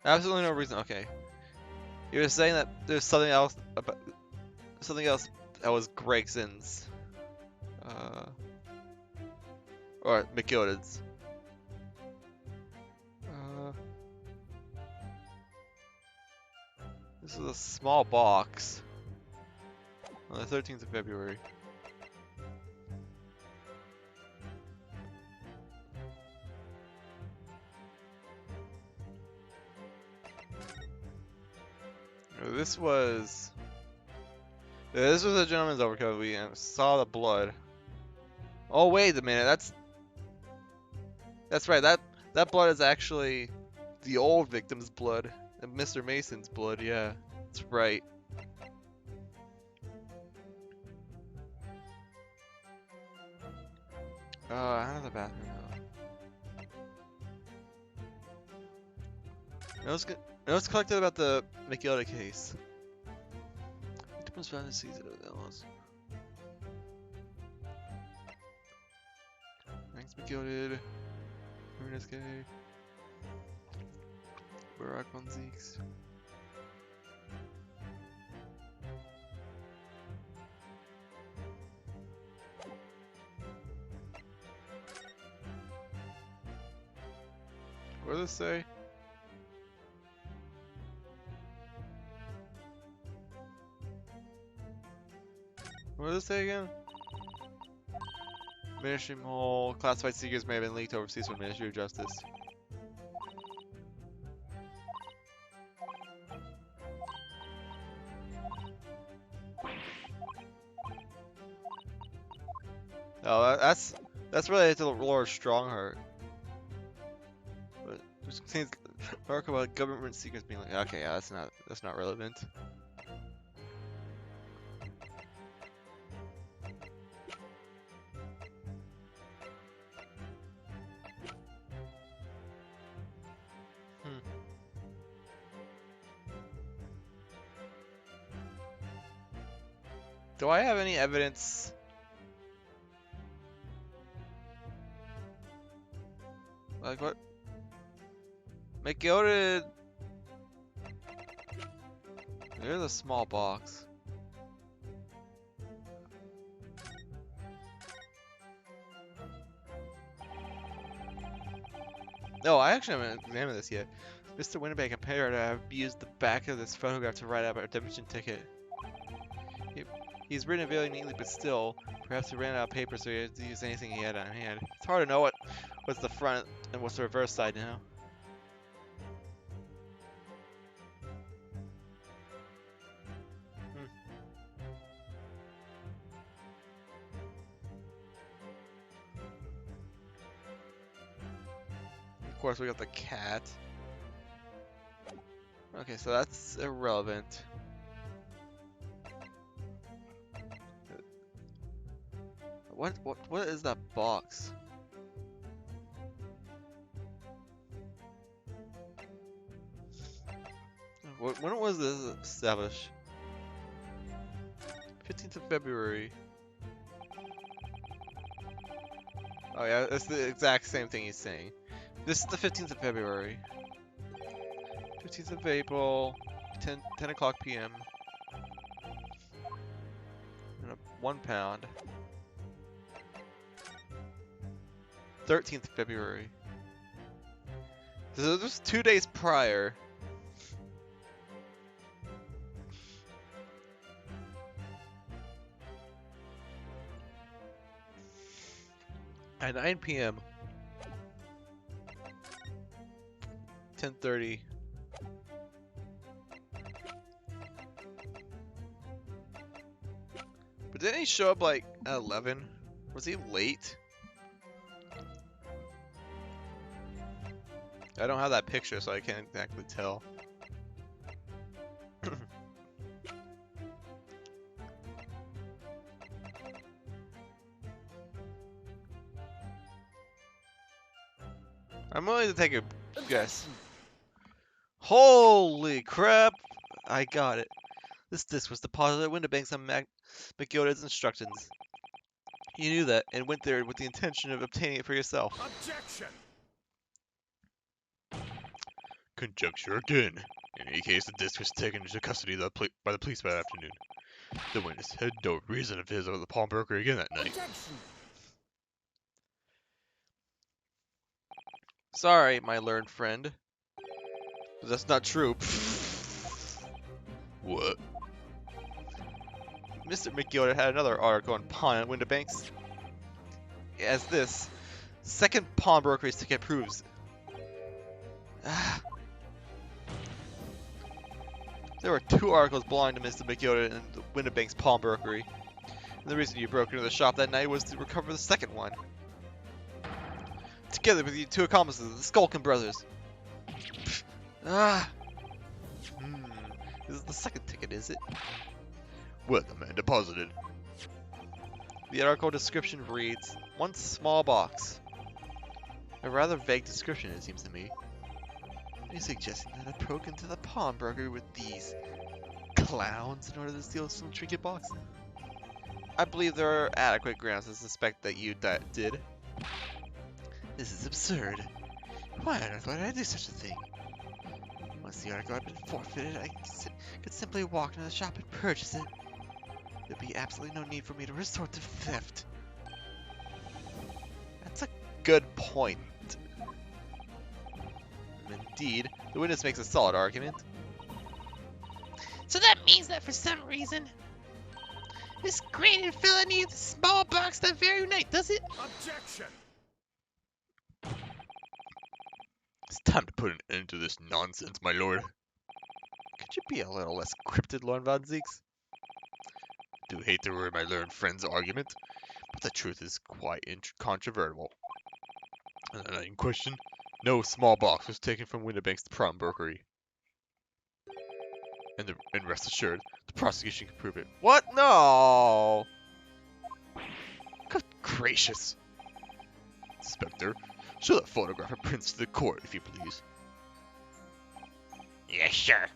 Absolutely no reason. Okay. You were saying that there's something else about something else that was Gregson's, or McGilded's. This is a small box on the 13th of February. This was a gentleman's overcoat. We saw the blood. Oh wait a minute, that's right. That blood is actually the old victim's blood, Mr. Mason's blood. Yeah, that's right. Out of the bathroom now. Notes collected about the McGilda case. Victims found in the season of Ellis. Thanks, McGilded. Ernest K. Barack von Zeeks. What does it say? What does it say again? Ministry Mole. Classified secrets may have been leaked overseas from Ministry of Justice. Oh, that's related to Lord Strongheart. But this contains article about government secrets being like, okay, yeah, that's not relevant. Do I have any evidence? Like what? McGilded. There's a small box. No, I actually haven't examined this yet. Mr. Winnipeg compared to have used the back of this photograph to write out a redemption ticket. He's written it very neatly, but still, perhaps he ran out of paper, so he had to use anything he had on hand. It's hard to know what's the front and what's the reverse side now. Of course, we got the cat. Okay, so that's irrelevant. What is that box? When was this established? 15th of February. Oh yeah, it's the exact same thing he's saying. This is the 15th of February. 15th of April, 10 o'clock p.m. And a 1 pound. 13th of February. So this was 2 days prior. At 9 p.m. 10:30. But didn't he show up like at 11? Was he late? I don't have that picture, so I can't exactly tell. I'm willing to take a guess. Holy crap! I got it. This disc was deposited at Window Banks on McGilded's instructions. You knew that and went there with the intention of obtaining it for yourself. Objection! Conjecture again. In any case, the disc was taken into custody by the police that afternoon. The witness had no reason to visit the pawnbroker again that night. Objection! Sorry, my learned friend. But that's not true. What? Mr. McGilder had another article on pawn at Windibanks. As this second pawnbroker's ticket proves. There were 2 articles belonging to Mr. McGilder in the Windibanks pawnbrokery. And the reason you broke into the shop that night was to recover the second one. Together with your 2 accomplices, the Skulkin brothers. This is the second ticket, is it? Well, the man deposited. The article description reads, one small box. A rather vague description, it seems to me. Are you suggesting that I broke into the pawnbroker with these clowns in order to steal some trinket box? I believe there are adequate grounds to suspect that you did. This is absurd. Why on earth would I do such a thing? Once the article had been forfeited, I could simply walk into the shop and purchase it. There'd be absolutely no need for me to resort to theft. That's a good point. Indeed, the witness makes a solid argument. So that means that for some reason, this graded fella needs a small box that very night, does it? Objection! It's time to put an end to this nonsense, my lord. Could you be a little less cryptid, Lord Von Zeeks? Do hate to ruin my learned friend's argument, but the truth is quite incontrovertible. On the night in question, no small box was taken from Windibank's pawnbrokery. And rest assured, the prosecution can prove it. What? No! Good gracious! Inspector, show that photograph of prints to the court, if you please. Yes, sir.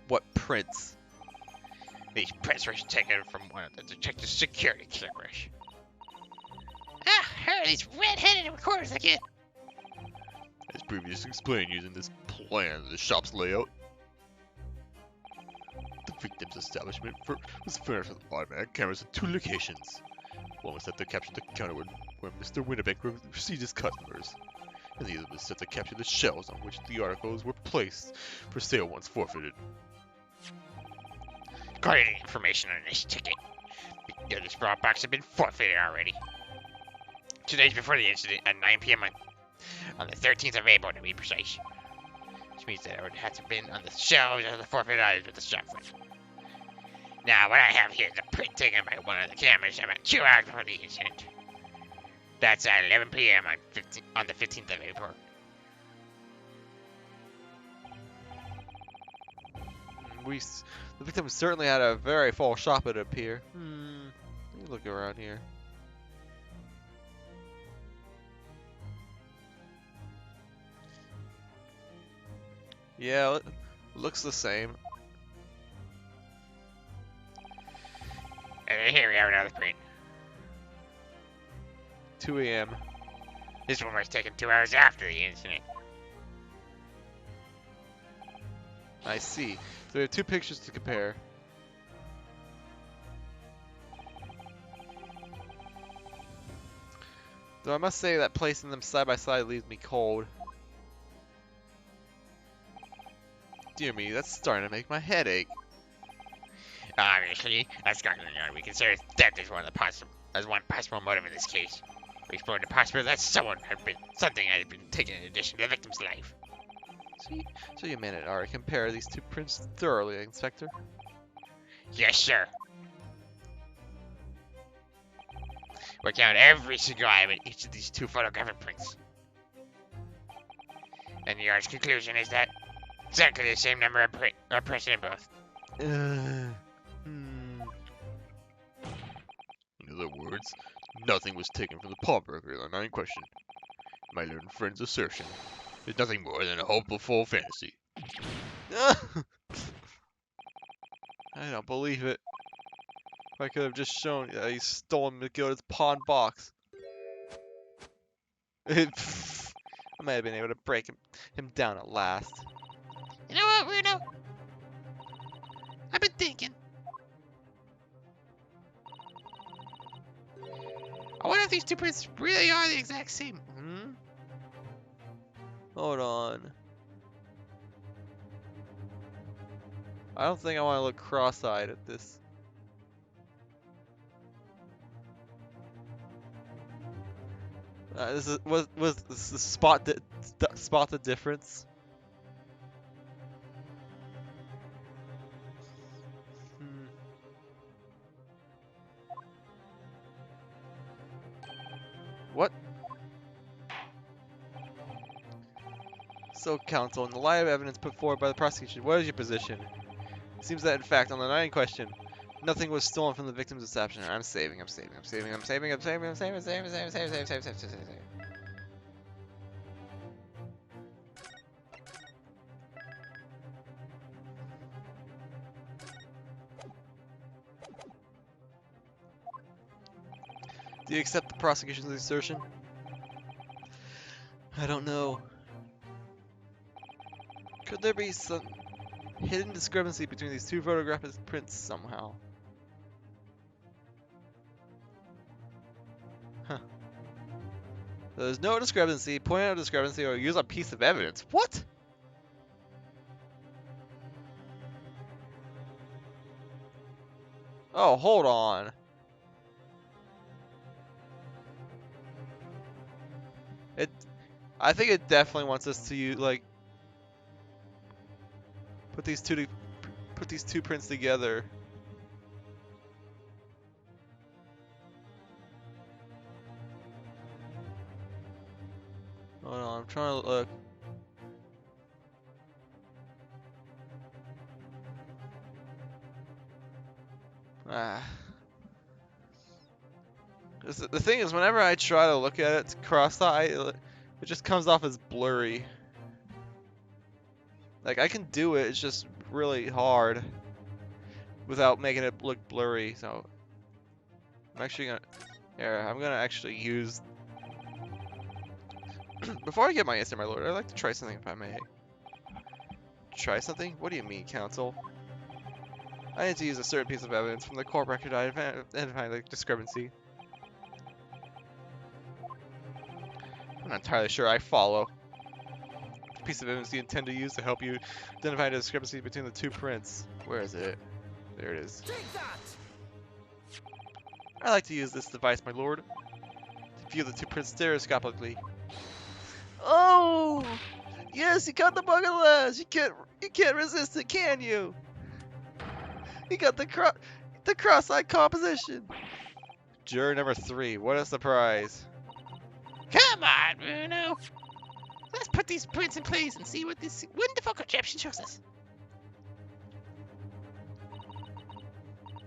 What prints? These prints were taken from one of the detective's security cameras. Ah, her, these red-headed recorders again. As previously explained using this plan of the shop's layout, the victim's establishment was furnished with automatic cameras in 2 locations. One was set to capture the counter where Mr. Windibank received his customers, and the other was set to capture the shelves on which the articles were placed for sale once forfeited. Got any information on this ticket? This broad box had been forfeited already. 2 days before the incident, at 9 p.m. on the 13th of April, to be precise. Which means that it would have to have been on the shelves of the forfeited items with the shop front. Now, what I have here is a print taken by one of the cameras about 2 hours before the incident. That's at 11 p.m. on the 15th of April. The victim certainly had a very full shop, it appear. Let me look around here. Yeah, it looks the same. And here we have another print. 2 a.m. This one was taken 2 hours after the incident. I see. So we have 2 pictures to compare. Though I must say that placing them side by side leaves me cold. Dear me, that's starting to make my head ache. Obviously, as Scotland Yard, we consider theft as one possible motive in this case. We explored the possibility that something had been taken in addition to the victim's life. So you managed to compare these 2 prints thoroughly, Inspector? Yes, sir. Worked out every single item in each of these 2 photographic prints. And the yard's conclusion is that exactly the same number are present in both. In other words, nothing was taken from the pawnbroker on the night in question. My learned friend's assertion is nothing more than a hopeful fantasy. I don't believe it. I could have just shown he stole Matilda's pawn box. I might have been able to break him down at last. You know what, Bruno? I've been thinking. I wonder if these two prints really are the exact same. Hmm? Hold on. I don't think I want to look cross-eyed at this. This is was this the spot the difference? Hmm. What? So, counsel, in the light of evidence put forward by the prosecution, what is your position? It seems that, in fact, on the night in question, nothing was stolen from the victim's establishment. I'm saving. Do you accept the prosecution's assertion? I don't know. Could there be some hidden discrepancy between these two photographic prints somehow? Huh. There's no discrepancy. Point out a discrepancy or use a piece of evidence. What? Oh, hold on. I think it definitely wants us to use, like, put these two prints together. Hold on, I'm trying to look. Ah. The thing is, whenever I try to look at it cross-eyed, it just comes off as blurry. Like, I can do it, it's just really hard without making it look blurry, so I'm actually gonna... Here, I'm gonna actually use... Before I get my answer, my lord, I'd like to try something if I may. Try something? What do you mean, counsel? I need to use a certain piece of evidence from the court record to identify the discrepancy. I'm not entirely sure I follow. What piece of evidence do you intend to use to help you identify the discrepancy between the two prints? Where is it? There it is. Take that! I like to use this device, my lord, to view the two prints stereoscopically. Oh! Yes, you got the bug of the last. You can't resist it, can you? You got the cross-eyed composition. Juror number 3, what a surprise. Come on, Bruno. Let's put these prints in place and see what this wonderful contraption shows us.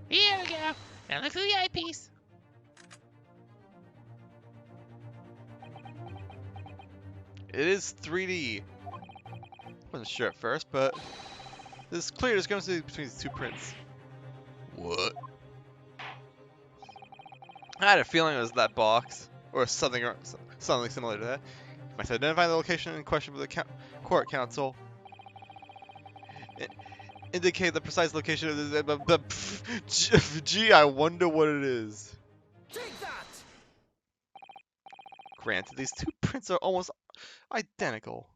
Here we go. Now look at the eyepiece. It is 3D. Wasn't sure at first, but there's clear discrepancy between these two prints. What? I had a feeling it was that box, or something similar to that. You must identify the location in question with the court counsel. Indicate the precise location of the. Gee, I wonder what it is. Take that! Granted, these two prints are almost identical.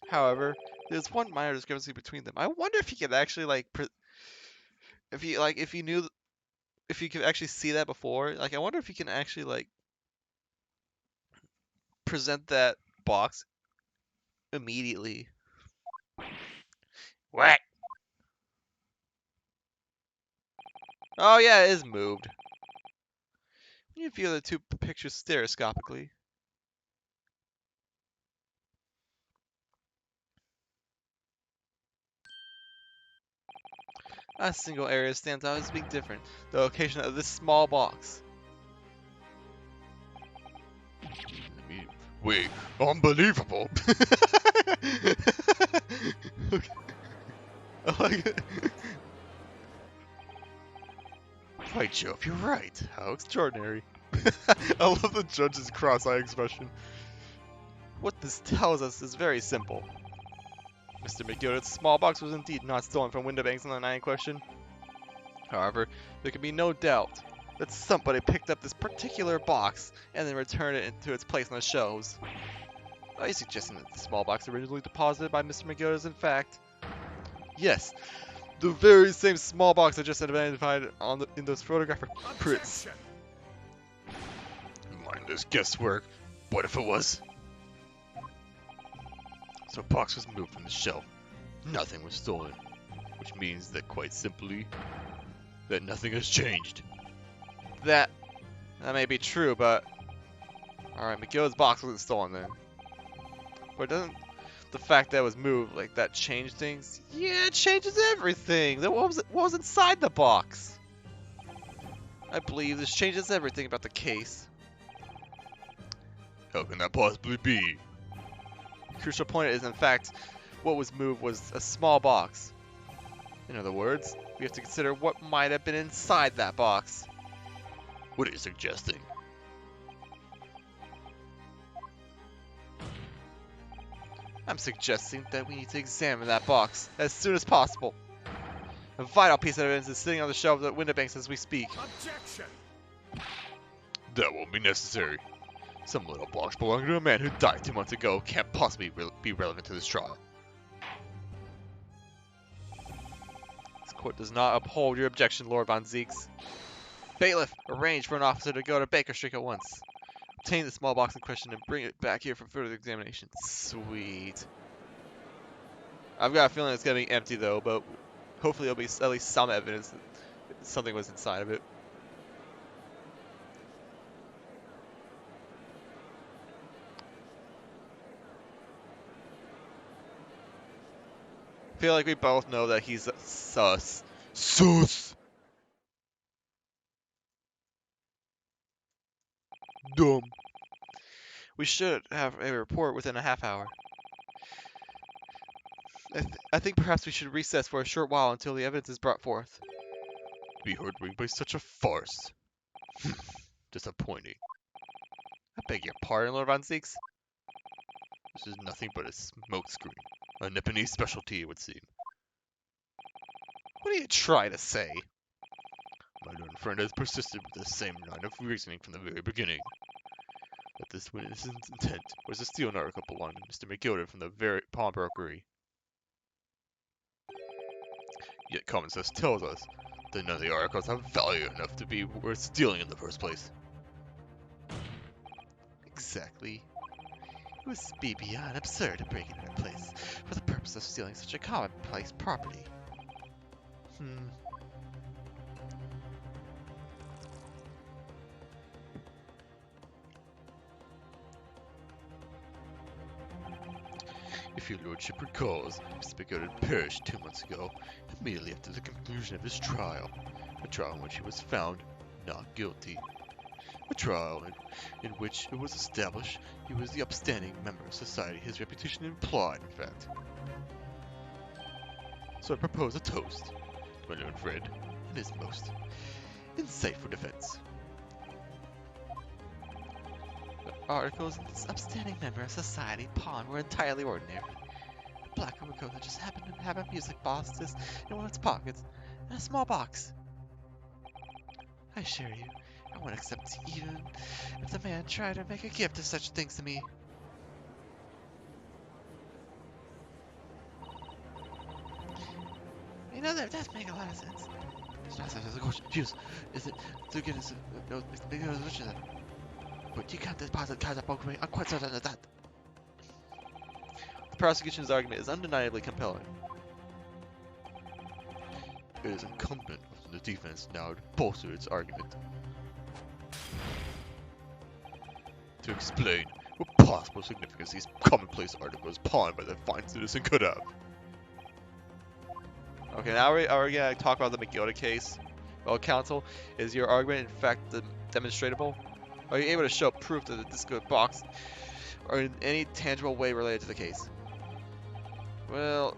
However, there's one minor discrepancy between them. I wonder if you could actually if you could actually see that before. Like, I wonder if you can actually like present that box immediately. What? Oh yeah, it is moved. When you view the two pictures stereoscopically. A single area stands out as being different. The location of this small box. Wait, unbelievable. Okay. I like it. By Jove, you're right. How extraordinary. I love the judge's cross-eye expression. What this tells us is very simple. Mr. McGill's small box was indeed not stolen from Windobanks on the night in question. However, there can be no doubt that somebody picked up this particular box and then returned it into its place on the shelves. Are you suggesting that the small box originally deposited by Mr. McGill is in fact? Yes, the very same small box I just identified in those photographic prints. Mindless guesswork. What if it was? So a box was moved from the shelf. Nothing was stolen. Which means that quite simply, that nothing has changed. That may be true, but... Alright, McGill's box wasn't stolen then. But doesn't the fact that it was moved, like, that change things? Yeah, it changes everything! Then what was inside the box? I believe this changes everything about the case. How can that possibly be? The crucial point is, in fact, what was moved was a small box. In other words, we have to consider what might have been inside that box. What are you suggesting? I'm suggesting that we need to examine that box as soon as possible. A vital piece of evidence is sitting on the shelf at Windobanks as we speak. Objection! That won't be necessary. Some little box belonging to a man who died 2 months ago can't possibly be relevant to this trial. This court does not uphold your objection, Lord Von Zeeks. Bailiff, arrange for an officer to go to Baker Street at once. Obtain the small box in question and bring it back here for further examination. Sweet. I've got a feeling it's going to be empty though, but hopefully there'll be at least some evidence that something was inside of it. I feel like we both know that he's sus. Sus! Dumb. We should have a report within a half hour. I think perhaps we should recess for a short while until the evidence is brought forth. To be hoodwinked by such a farce. Disappointing. I beg your pardon, Lord Von Zeeks. This is nothing but a smokescreen. A Nipponese specialty, it would seem. What are you trying to say? My learned friend has persisted with the same line of reasoning from the very beginning. That this witness's intent was to steal an article belonging to Mr. McGilder from the very pawnbrokery. Yet common sense tells us that none of the articles have value enough to be worth stealing in the first place. Exactly. It would be beyond absurd to break into a place for the purpose of stealing such a commonplace property. If your lordship recalls, Mr. McGill perished 2 months ago, immediately after the conclusion of his trial. A trial in which he was found not guilty. A trial in which it was established he was the upstanding member of society his reputation implied, in fact. So I propose a toast to my learned friend and his most insightful defense. The articles this upstanding member of society pawned were entirely ordinary. A black overcoat that just happened to have a music box in one of its pockets, and a small box. I assure you, I won't accept even if the man tried to make a gift of such things to me. You know, that does make a lot of sense. It's not such as a question. Choose. Is it to get us no which is that? But you can't deposit cards at Pokemon. I'm quite certain of that. The prosecution's argument is undeniably compelling. It is incumbent on the defense now to bolster its argument. To explain what possible significance these commonplace articles pawned by the fine citizen could have. Okay, now we're gonna talk about the McGilda case. Well, counsel, is your argument in fact demonstrable? Are you able to show proof that the disco box are in any tangible way related to the case? Well,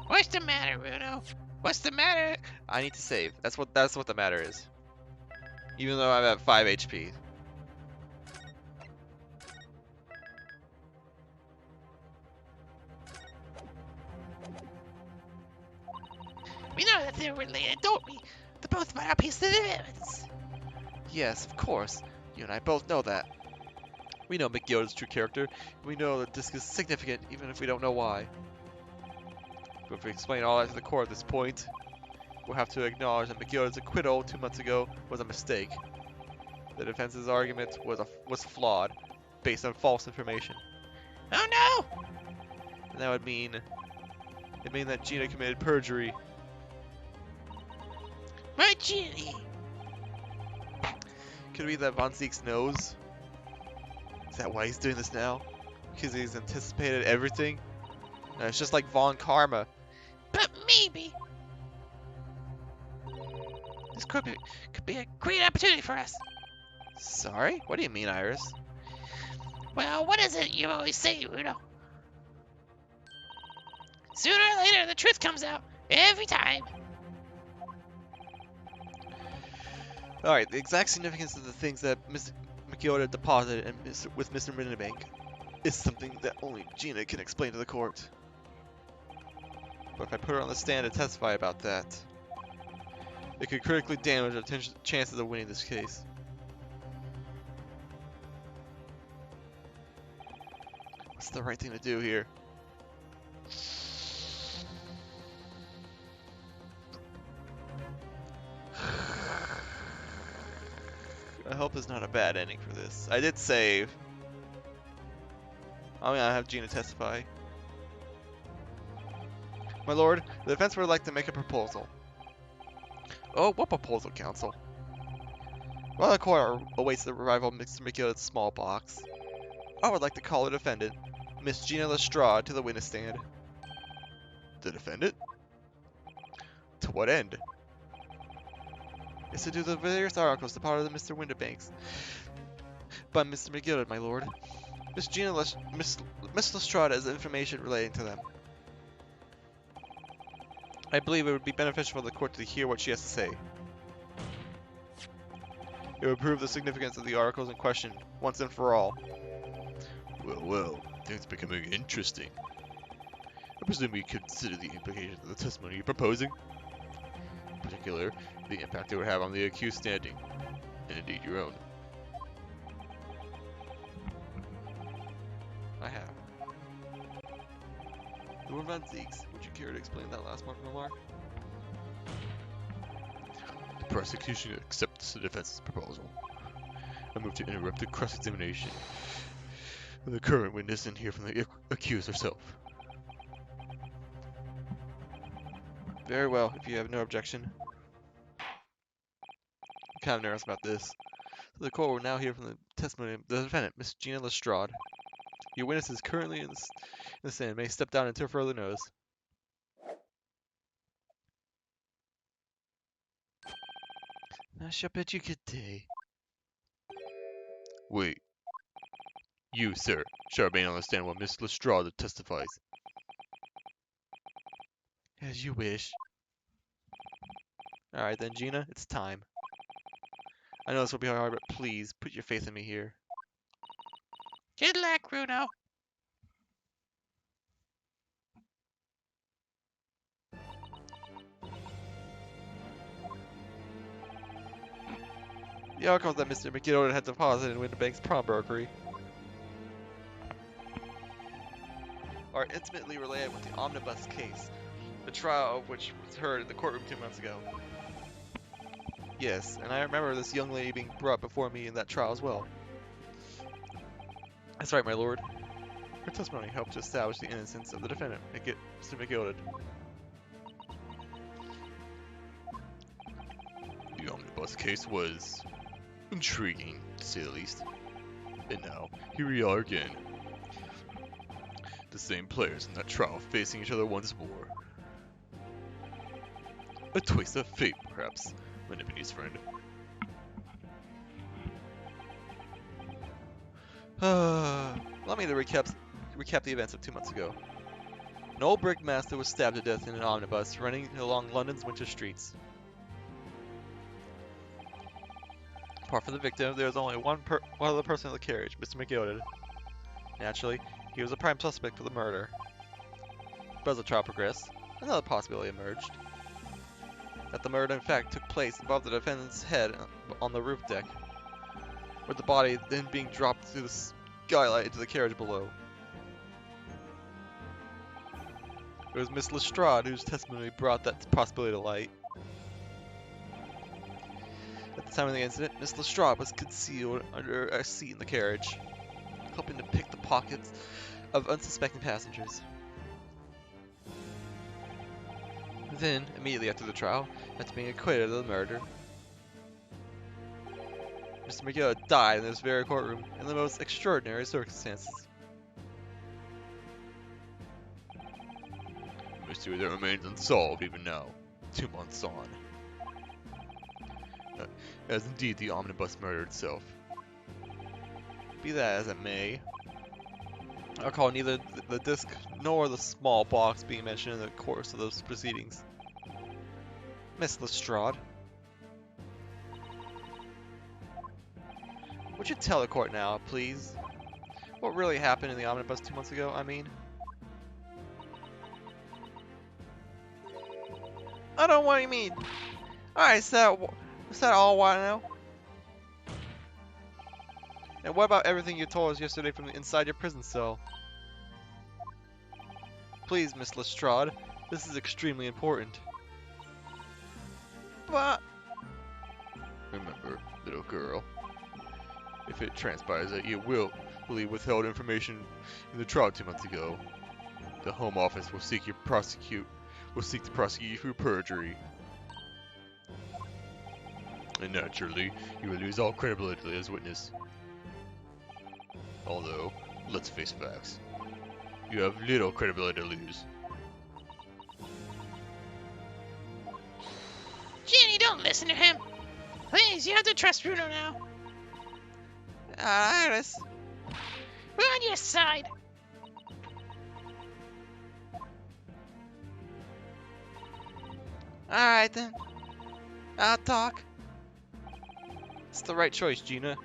What's the matter, Bruno? What's the matter? I need to save. That's what the matter is. Even though I'm at 5 HP. We know that they're related, don't we? They're both about our piece of the evidence. Yes, of course. You and I both know that. We know McGilda's true character. We know that this is significant, even if we don't know why. But if we explain all that to the court at this point, we'll have to acknowledge that McGilda's acquittal 2 months ago was a mistake. The defense's argument was flawed, based on false information. Oh no! And that would mean that Gina committed perjury. Virginie! Could it be that Von Zieks knows? Is that why he's doing this now? Because he's anticipated everything? No, it's just like Von Karma. But maybe this could be a great opportunity for us. Sorry? What do you mean, Iris? Well, what is it you always say, Bruno? Sooner or later, the truth comes out. Every time. Alright, the exact significance of the things that Miss McGilda deposited with Mr. Winnebank is something that only Gina can explain to the court. But if I put her on the stand to testify about that, it could critically damage our chances of winning this case. What's the right thing to do here? I hope it's not a bad ending for this. I did save. I'm gonna have Gina testify. My lord, the defense would like to make a proposal. Oh, what proposal, counsel? While the court awaits the arrival of Mr. McGilda's small box, I would like to call the defendant, Miss Gina Lestrade, to the witness stand. The defendant? To what end? It's to do the various articles deposited Mr. Winterbanks by Mr. McGilda, my lord. Miss Lestrade has information relating to them. I believe it would be beneficial for the court to hear what she has to say. It would prove the significance of the articles in question once and for all. Well, things becoming interesting. I presume we consider the implications of the testimony you're proposing. In particular, the impact it would have on the accused standing, and indeed your own. I have. Lord Von Zieks, would you care to explain that last part remark? The prosecution accepts the defense's proposal. I move to interrupt the cross-examination of the current witness and hear from the accused herself. Very well, if you have no objection. I'm kind of nervous about this. So the court will now hear from the testimony of the defendant, Miss Gina Lestrade. Your witness is currently in the stand. May step down until further notice. I shall bid you good day. Wait. You, sir, shall remain on the stand while Miss Lestrade testifies. As you wish. Alright then, Gina, it's time. I know this will be hard, but please, put your faith in me here. Good luck, Bruno. The articles that Mr. McGilda had deposited in Winterbank's pawnbrokery are intimately related with the omnibus case, the trial of which was heard in the courtroom 2 months ago. Yes, and I remember this young lady being brought before me in that trial as well. That's right, my lord. Her testimony helped to establish the innocence of the defendant, Mr. McGilda. The omnibus case was intriguing, to say the least. And now, here we are again. The same players in that trial facing each other once more. A twist of fate, perhaps, my Nepalese friend. Allow me to recap the events of 2 months ago. An old brickmaster was stabbed to death in an omnibus running along London's winter streets. Apart from the victim, there was only one other person in the carriage, Mr. McGilded. Naturally, he was a prime suspect for the murder. But as the trial progressed, another possibility emerged. That the murder in fact took place above the defendant's head on the roof deck, with the body then being dropped through the skylight into the carriage below. It was Miss Lestrade whose testimony brought that possibility to light. At the time of the incident, Miss Lestrade was concealed under a seat in the carriage, hoping to pick the pockets of unsuspecting passengers. Then, immediately after the trial, after being acquitted of the murder, Mr. McGill died in this very courtroom in the most extraordinary circumstances. A mystery that remains unsolved even now, 2 months on. As indeed the omnibus murder itself. Be that as it may, I recall neither the disc nor the small box being mentioned in the course of those proceedings. Miss Lestrade, would you tell the court now, please, what really happened in the omnibus 2 months ago, I mean? I don't know what you mean. Alright, is that all I want to know? And what about everything you told us yesterday from inside your prison cell? Please, Miss Lestrade, this is extremely important. But Remember, little girl, if it transpires that you willfully withheld information in the trial 2 months ago, the Home Office will seek to prosecute you for perjury. And naturally, you will lose all credibility as witness. Although, let's face facts, you have little credibility to lose. Jenny, don't listen to him. Please, you have to trust Bruno now. Iris, We're on your side. alright then. I'll talk. It's the right choice, Gina.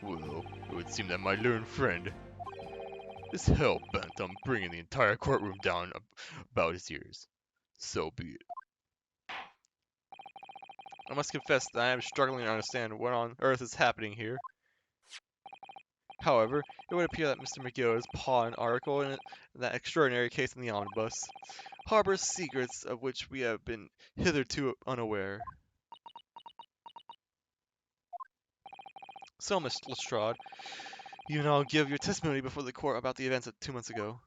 Well, it would seem that my learned friend is hell-bent on bringing the entire courtroom down about his ears. So be it. I must confess that I am struggling to understand what on earth is happening here. However, it would appear that Mr. McGill's pawned article in that extraordinary case in the omnibus harbors secrets of which we have been hitherto unaware. So, Miss Lestrade, you now give your testimony before the court about the events of 2 months ago.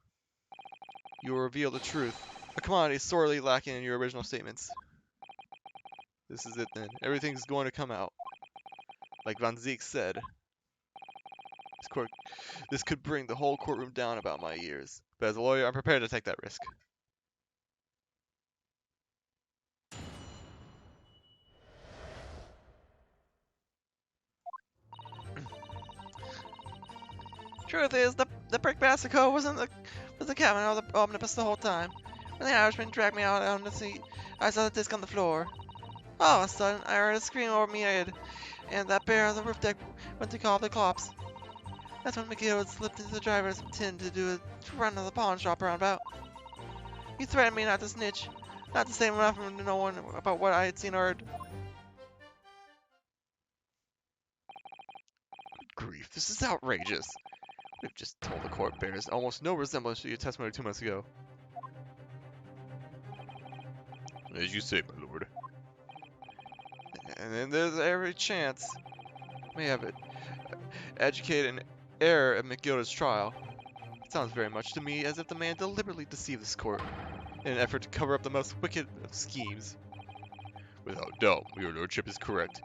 You will reveal the truth, a commodity sorely lacking in your original statements. This is it then. Everything's going to come out. Like Van Zeek said. This could bring the whole courtroom down about my ears. But as a lawyer, I'm prepared to take that risk. Truth is, the brickmaster was in the cabin of the omnibus the whole time. When the Irishman dragged me out on the seat, I saw the disc on the floor. All of a sudden, I heard a scream over my head, and that bear on the roof deck went to call the cops. That's when McGill slipped into the driver's tin to do a run of the pawn shop roundabout. He threatened me not to snitch, not to say nothing to no one about what I had seen or heard. Grief, this is outrageous. We've just told the court bears almost no resemblance to your testimony 2 months ago. As you say, my lord. And then there's every chance may have it educated an error at McGilda's trial. It sounds very much to me as if the man deliberately deceived this court in an effort to cover up the most wicked of schemes. Without doubt, your lordship is correct.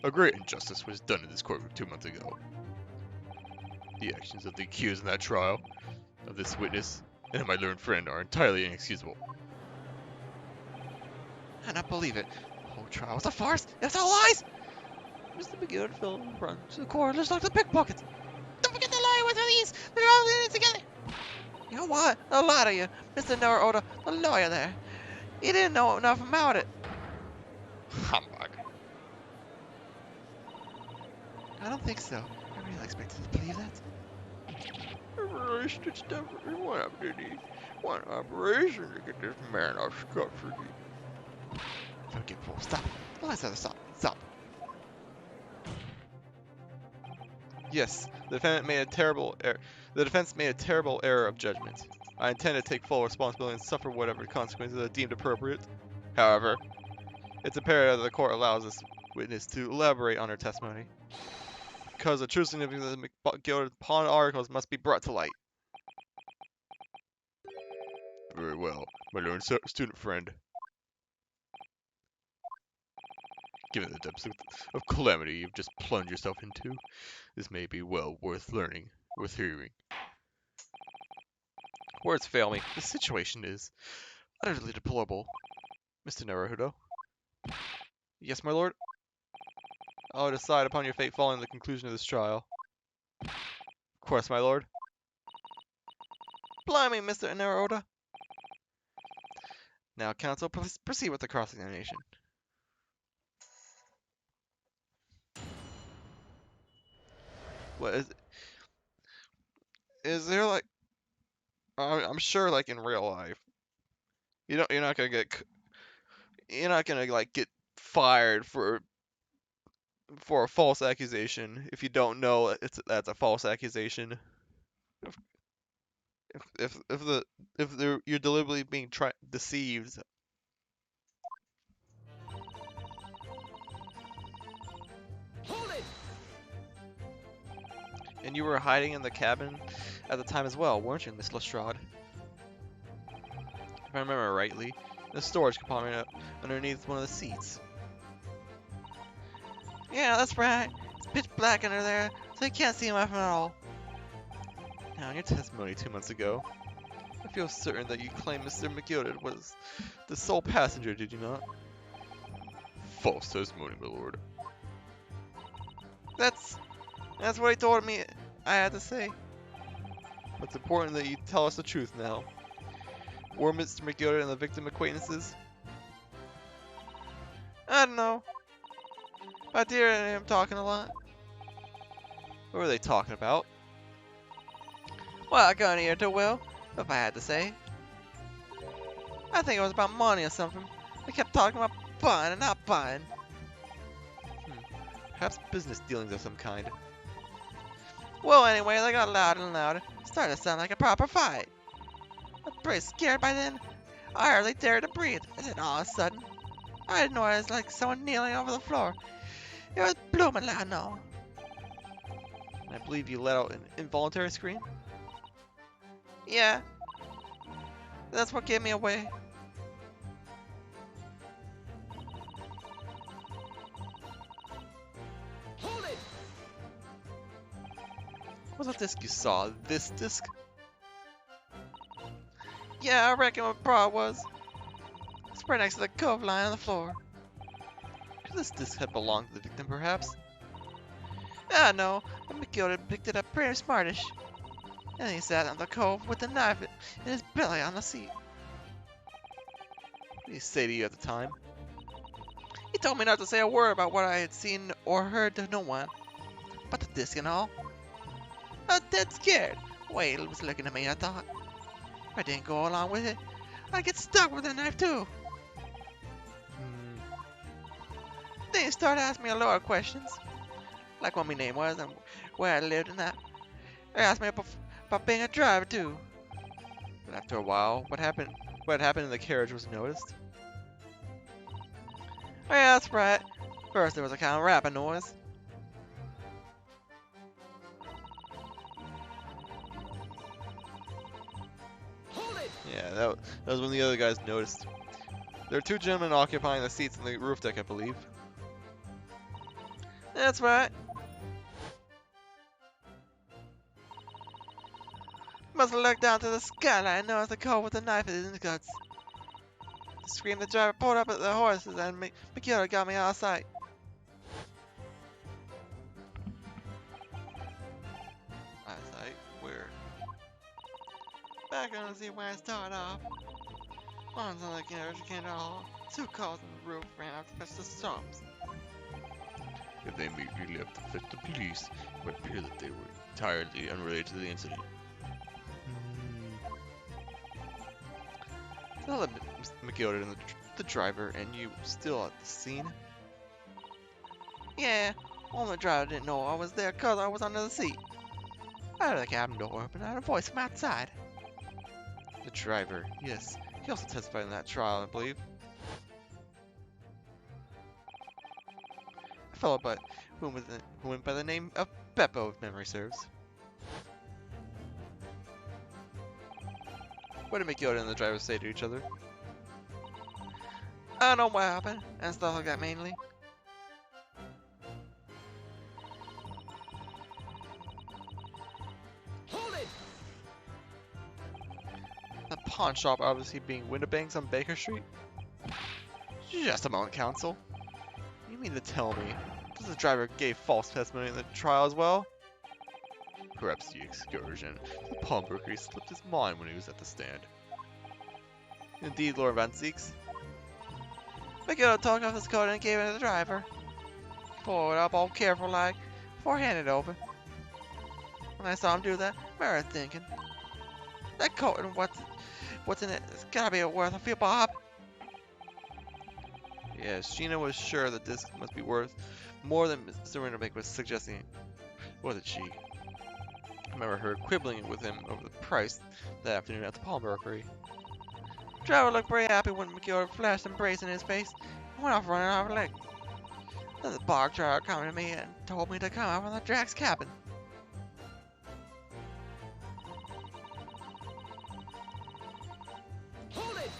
A great injustice was done in this courtroom 2 months ago. The actions of the accused in that trial, of this witness, and of my learned friend are entirely inexcusable. I cannot believe it. The whole trial was a farce. It was all lies. Mr. McGill fell in front to the court just like the pickpockets. Don't forget the lawyer with these. They're all in it together. You know what? A lot of you. Mr. Naruto, the lawyer there. He didn't know enough about it. Humbug. I don't think so. I really expected you to believe that. Arrested stuff. What happened to one operation to get this man off scot-free? Forgetful. Stop. Let's have to stop. Stop. Yes, the defendant made a terrible error. The defense made a terrible error of judgment. I intend to take full responsibility and suffer whatever consequences are deemed appropriate. However, it's imperative that the court allows this witness to elaborate on her testimony, because the true significance of the McGilded pawn articles must be brought to light. Very well, my learned student friend. Given the depths of calamity you've just plunged yourself into, this may be well worth learning, worth hearing. Words fail me. The situation is utterly deplorable. Mr. Naruto. Yes, my lord? I'll decide upon your fate following the conclusion of this trial. Of course, my lord. Blimey, Mr. Naruto. Now, counsel, proceed with the cross-examination. What is there like? I'm sure, like in real life, you're not gonna like get fired for a false accusation if you don't know that's a false accusation. You're deliberately being deceived. Hold it! And you were hiding in the cabin at the time as well, weren't you, Miss Lestrade? If I remember rightly, in the storage compartment underneath one of the seats. Yeah, that's right. It's pitch black under there, so you can't see him at all. Now, in your testimony 2 months ago, I feel certain that you claimed Mr. McGilded was the sole passenger, did you not? False testimony, my lord. That's what he told me I had to say. It's important that you tell us the truth now. Were Mr. McGilded and the victim acquaintances? I don't know. I did hear him talking a lot. What were they talking about? Well, I couldn't hear too well, if I had to say. I think it was about money or something. They kept talking about buying and not buying. Perhaps business dealings of some kind. Well, anyway, they got louder and louder. Started to sound like a proper fight. I was pretty scared by then. I hardly dared to breathe. And then all of a sudden, I had noise like someone kneeling over the floor. It was blooming loud now. I believe you let out an involuntary scream? Yeah. That's what gave me away. Hold it! What was the disc you saw? This disc? Yeah, I reckon what bra was. It's right next to the cove lying on the floor. Could this disc have belonged to the victim, perhaps? I know, but McGilded picked it up pretty smartish. And he sat on the cove with the knife in his belly on the seat. What did he say to you at the time? He told me not to say a word about what I had seen or heard to no one. But the disc and all. I was dead scared. Wade was looking at me, I thought. If I didn't go along with it, I'd get stuck with the knife too. Then he started asking me a lot of questions. Like what my name was and where I lived and that. He asked me about being a driver too. But after a while, what happened in the carriage was noticed? Oh yeah, that's right. First there was a kind of rapping noise. Hold it! Yeah, that was when the other guys noticed. There are two gentlemen occupying the seats in the roof deck, I believe. That's right. Must have looked down to the skylight and noticed the cove with the knife in his guts. The scream the driver pulled up at the horses and McGill got me out of sight. Eyesight? Where? Back on the seat when I start off. Once on the carriage came all. 2 cars on the roof ran out to fetch the storms. If they immediately left to fetch the police, it would appear that they were entirely unrelated to the incident. Now that McGilda and the driver and you still at the scene? Yeah, only the driver didn't know I was there 'cause I was under the seat. I heard the cabin door open and I heard a voice from outside. The driver, yes. He also testified in that trial, I believe. A fellow who went by the name of Beppo, if memory serves. What did McGilda and the driver say to each other? I don't know what happened and stuff like that mainly. Hold it! The pawn shop obviously being Windibanks on Baker Street? Just a moment, counsel. You mean to tell me that the driver gave false testimony in the trial as well? Perhaps the excursion to the pawnbroker slipped his mind when he was at the stand. Indeed, Lord Van Zeeks. McGill took off his coat and gave it to the driver. Pulled it up all careful like, before handing it over. When I saw him do that, I was thinking, that coat and what's in it, it's gotta be worth a few bob. Yes, Gina was sure that this must be worth more than Mr. Windibank was suggesting. Wasn't she? I remember her quibbling with him over the price that afternoon at the pawnbrokery. Driver looked pretty happy when McGill flashed embrace in his face and went off running off a leg. Then the bark driver came to me and told me to come out from the Drax cabin. Hold it!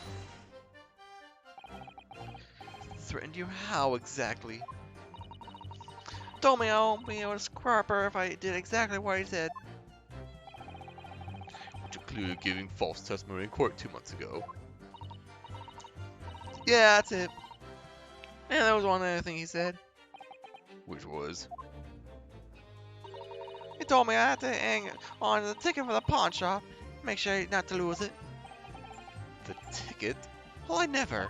Threatened you how exactly? Told me I won't be able to scrapper if I did exactly what he said. Which included giving false testimony in court 2 months ago. Yeah, that's it. And there was one other thing he said. Which was? He told me I had to hang on to the ticket for the pawn shop. Make sure not to lose it. The ticket? Well, I never.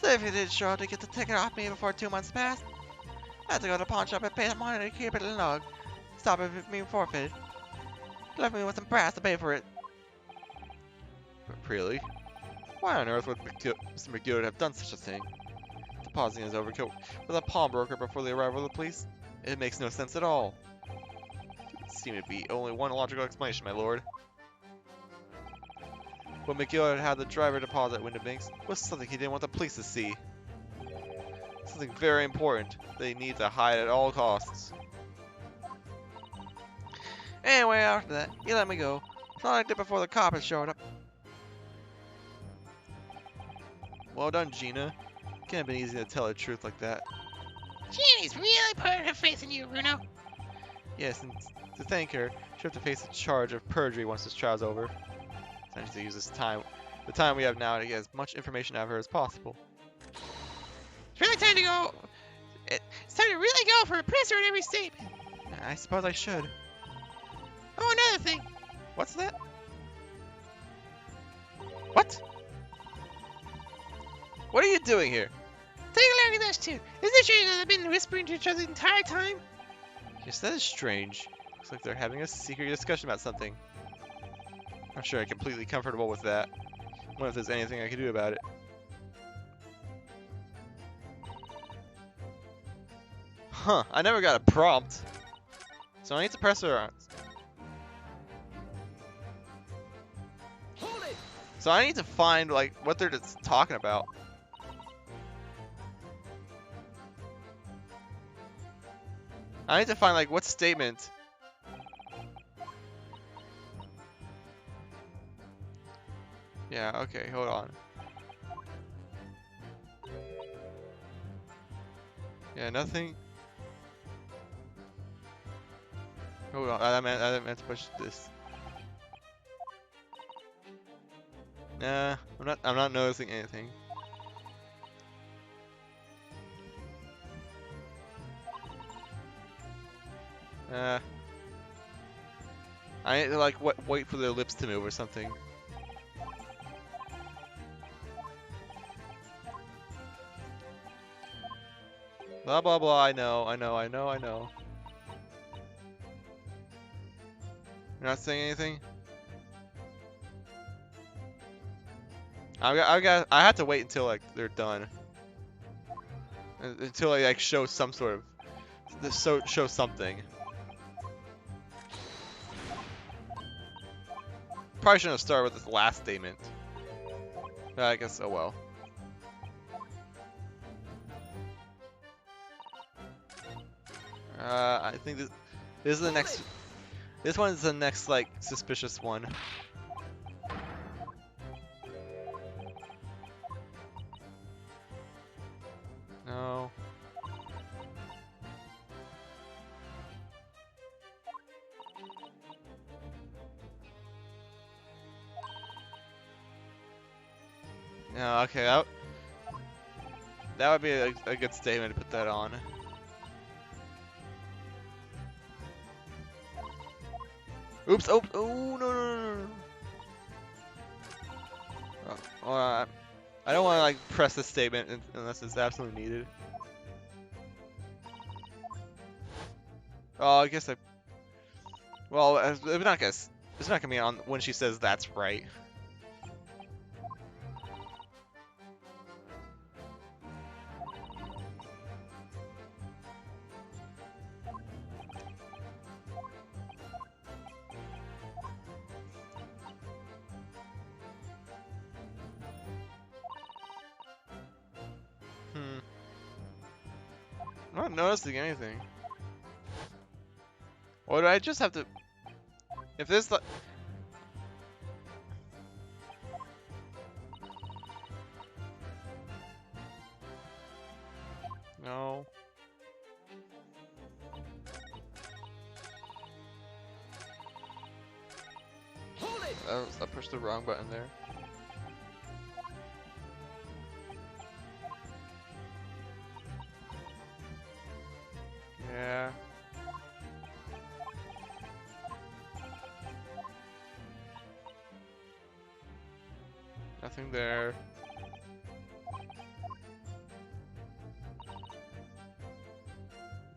So if you did show up to get the ticket off me before 2 months passed, I had to go to the pawn shop and pay the money to keep it in log. Stop it from being forfeited. Left me with some brass to pay for it. Really? Why on earth would Mr. McGill have done such a thing? Depositing his overcoat with a pawnbroker before the arrival of the police? It makes no sense at all. There would seem to be only one logical explanation, my lord. What McGill had the driver deposit at Windibanks was something he didn't want the police to see. Something very important they need to hide at all costs. Anyway, after that, he let me go. So I did before the coppers showed up. Well done, Gina. Can't have been easy to tell the truth like that. Jenny's really putting her faith in you, Bruno. Yes, and to thank her, she'll have to face a charge of perjury once this trial's over. So I need to use the time we have now, to get as much information out of her as possible. It's really time to go. It's time to really go for a presser in every statement. I suppose I should. Oh, another thing. What's that? What? What are you doing here? Take a look at those two. Isn't it true that they've been whispering to each other the entire time? Yes, that is strange. Looks like they're having a secret discussion about something. I'm sure I'm completely comfortable with that. Wonder if there's anything I can do about it. Huh, I never got a prompt. So I need to press her on. Hold it! So I need to find, like, what they're just talking about. I need to find, like, what statement. Yeah, okay, hold on. Yeah, nothing. Hold on, I meant to push this. Nah, I'm not noticing anything. I need to like wait for their lips to move or something. Blah blah blah. I know. You're not saying anything. I have to wait until like they're done. Until they like show some sort of show something. Probably shouldn't have started with this last statement. I guess oh well. I think this is the next. This one's the next like suspicious one. No. No, okay, that would be a good statement to put that on. Oops! Oh, oh no. I don't want to like press this statement unless it's absolutely needed. Oh, I guess I. Well, it's not gonna be on when she says that's right. I'm not noticing anything. Or do I just have to? If this like. No. Hold it! I pushed the wrong button there. Yeah. Nothing there.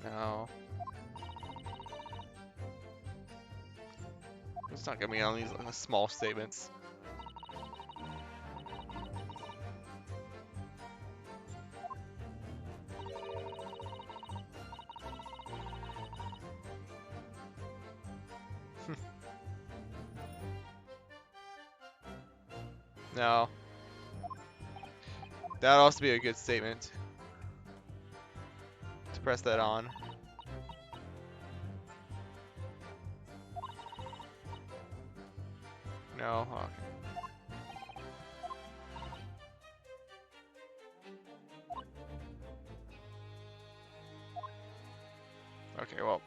No. It's not gonna be on these small statements. No. That'd also be a good statement. To press that on. No, okay. Okay, well.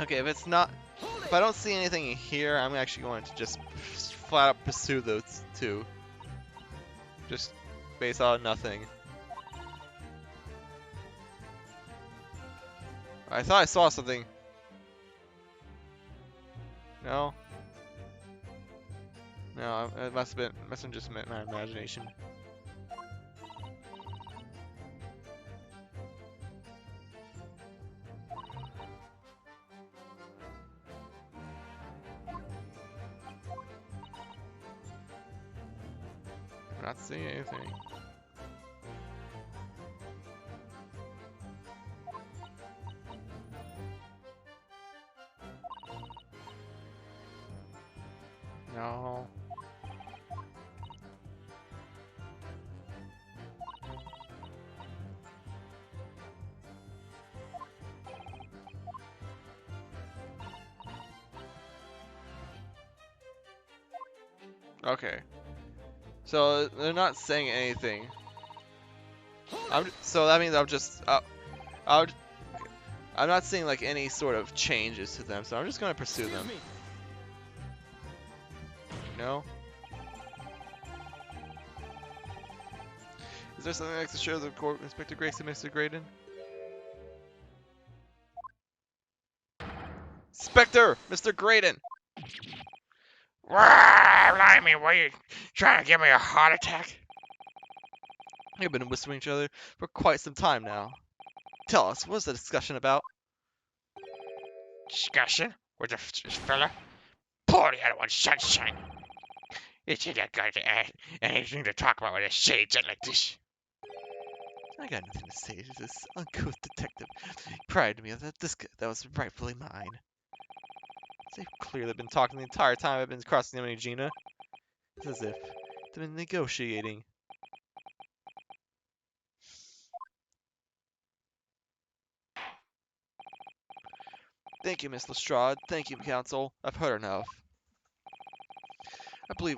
Okay, if it's not, if I don't see anything in here, I'm actually going to just flat out pursue those two. Just based on nothing. I thought I saw something. No. No, it must have just been my imagination. I'm not seeing anything. No. Okay. So they're not saying anything. So that means I'm not seeing like any sort of changes to them, so I'm just gonna pursue them. No? Is there something I can show the court, Inspector Grace and Mr. Graydon? Spectre! Mr. Graydon! Blimey, what are you trying to give me a heart attack? We've been whispering each other for quite some time now. Tell us, what's the discussion about? Discussion with this fella? Poor the other one, sunshine. You think I got anything to talk about with a shades like this? I got nothing to say to this uncouth detective. He prided me of that disc that was rightfully mine. They've clearly been talking the entire time I've been crossing Gina. It's as if they've been negotiating. Thank you, Miss Lestrade. Thank you, Counsel. I've heard enough. I believe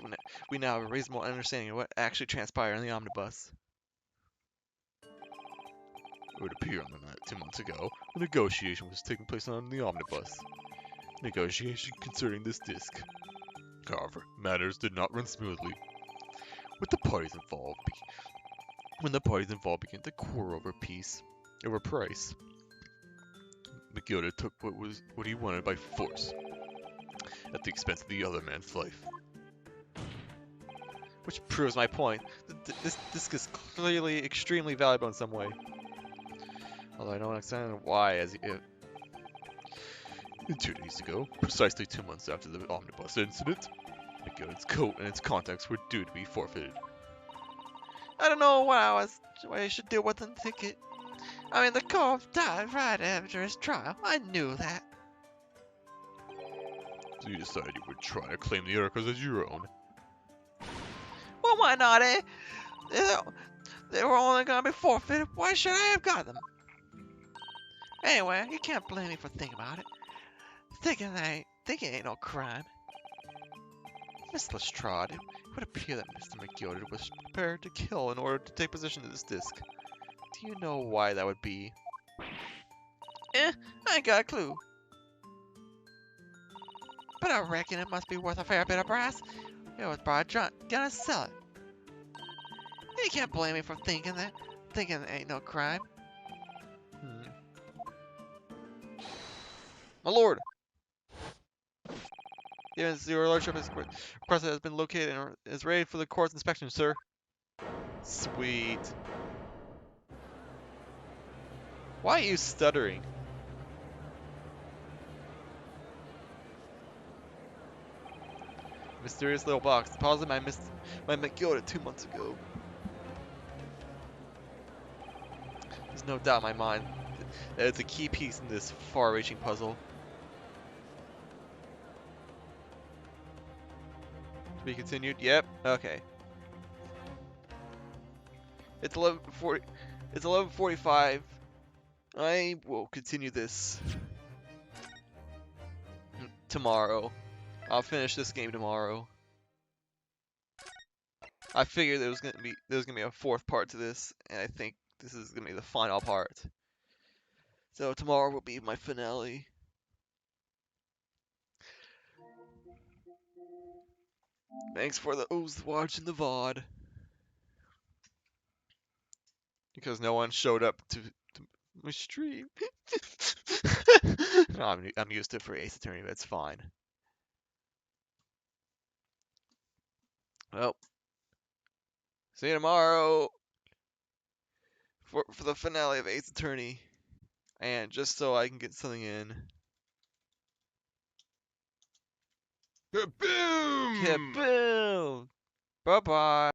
we now have a reasonable understanding of what actually transpired in the omnibus. It would appear on the night 2 months ago, a negotiation was taking place on the omnibus. Negotiation concerning this disc. However, matters did not run smoothly. When the parties involved began to quarrel over price, Matilda took what he wanted by force, at the expense of the other man's life. Which proves my point. This disc is clearly extremely valuable in some way. Although I don't understand why, as if 2 days ago, precisely 2 months after the omnibus incident, Matilda's coat and its contents were due to be forfeited. I don't know what I should do with the ticket. I mean, the corpse died right after his trial. I knew that. So you decided you would try to claim the articles as your own. Well, why not, eh? They were only gonna be forfeited. Why should I have got them? Anyway, you can't blame me for thinking about it. Thinking ain't no crime. Miss Lestrade, it would appear that Mr. McGilded was prepared to kill in order to take possession of this disc. Do you know why that would be? I ain't got a clue. But I reckon it must be worth a fair bit of brass. It was probably gonna sell it. You can't blame me for thinking it ain't no crime. My lord! Yes, your lordship has requested has been located and is ready for the court's inspection, sir. Sweet. Why are you stuttering? Mysterious little box. Deposited my McGilda 2 months ago. There's no doubt in my mind that it's a key piece in this far-reaching puzzle. To be continued? Yep. Okay. It's 11:40. It's 11:45. I will continue this tomorrow. I'll finish this game tomorrow. I figured there was gonna be a fourth part to this, and I think this is gonna be the final part. So tomorrow will be my finale. Thanks for those watching the VOD. Because no one showed up to my stream. No, I'm used to it for Ace Attorney, but it's fine. Well, see you tomorrow for the finale of Ace Attorney. And just so I can get something in. Boom! Kaboom! Bye-bye.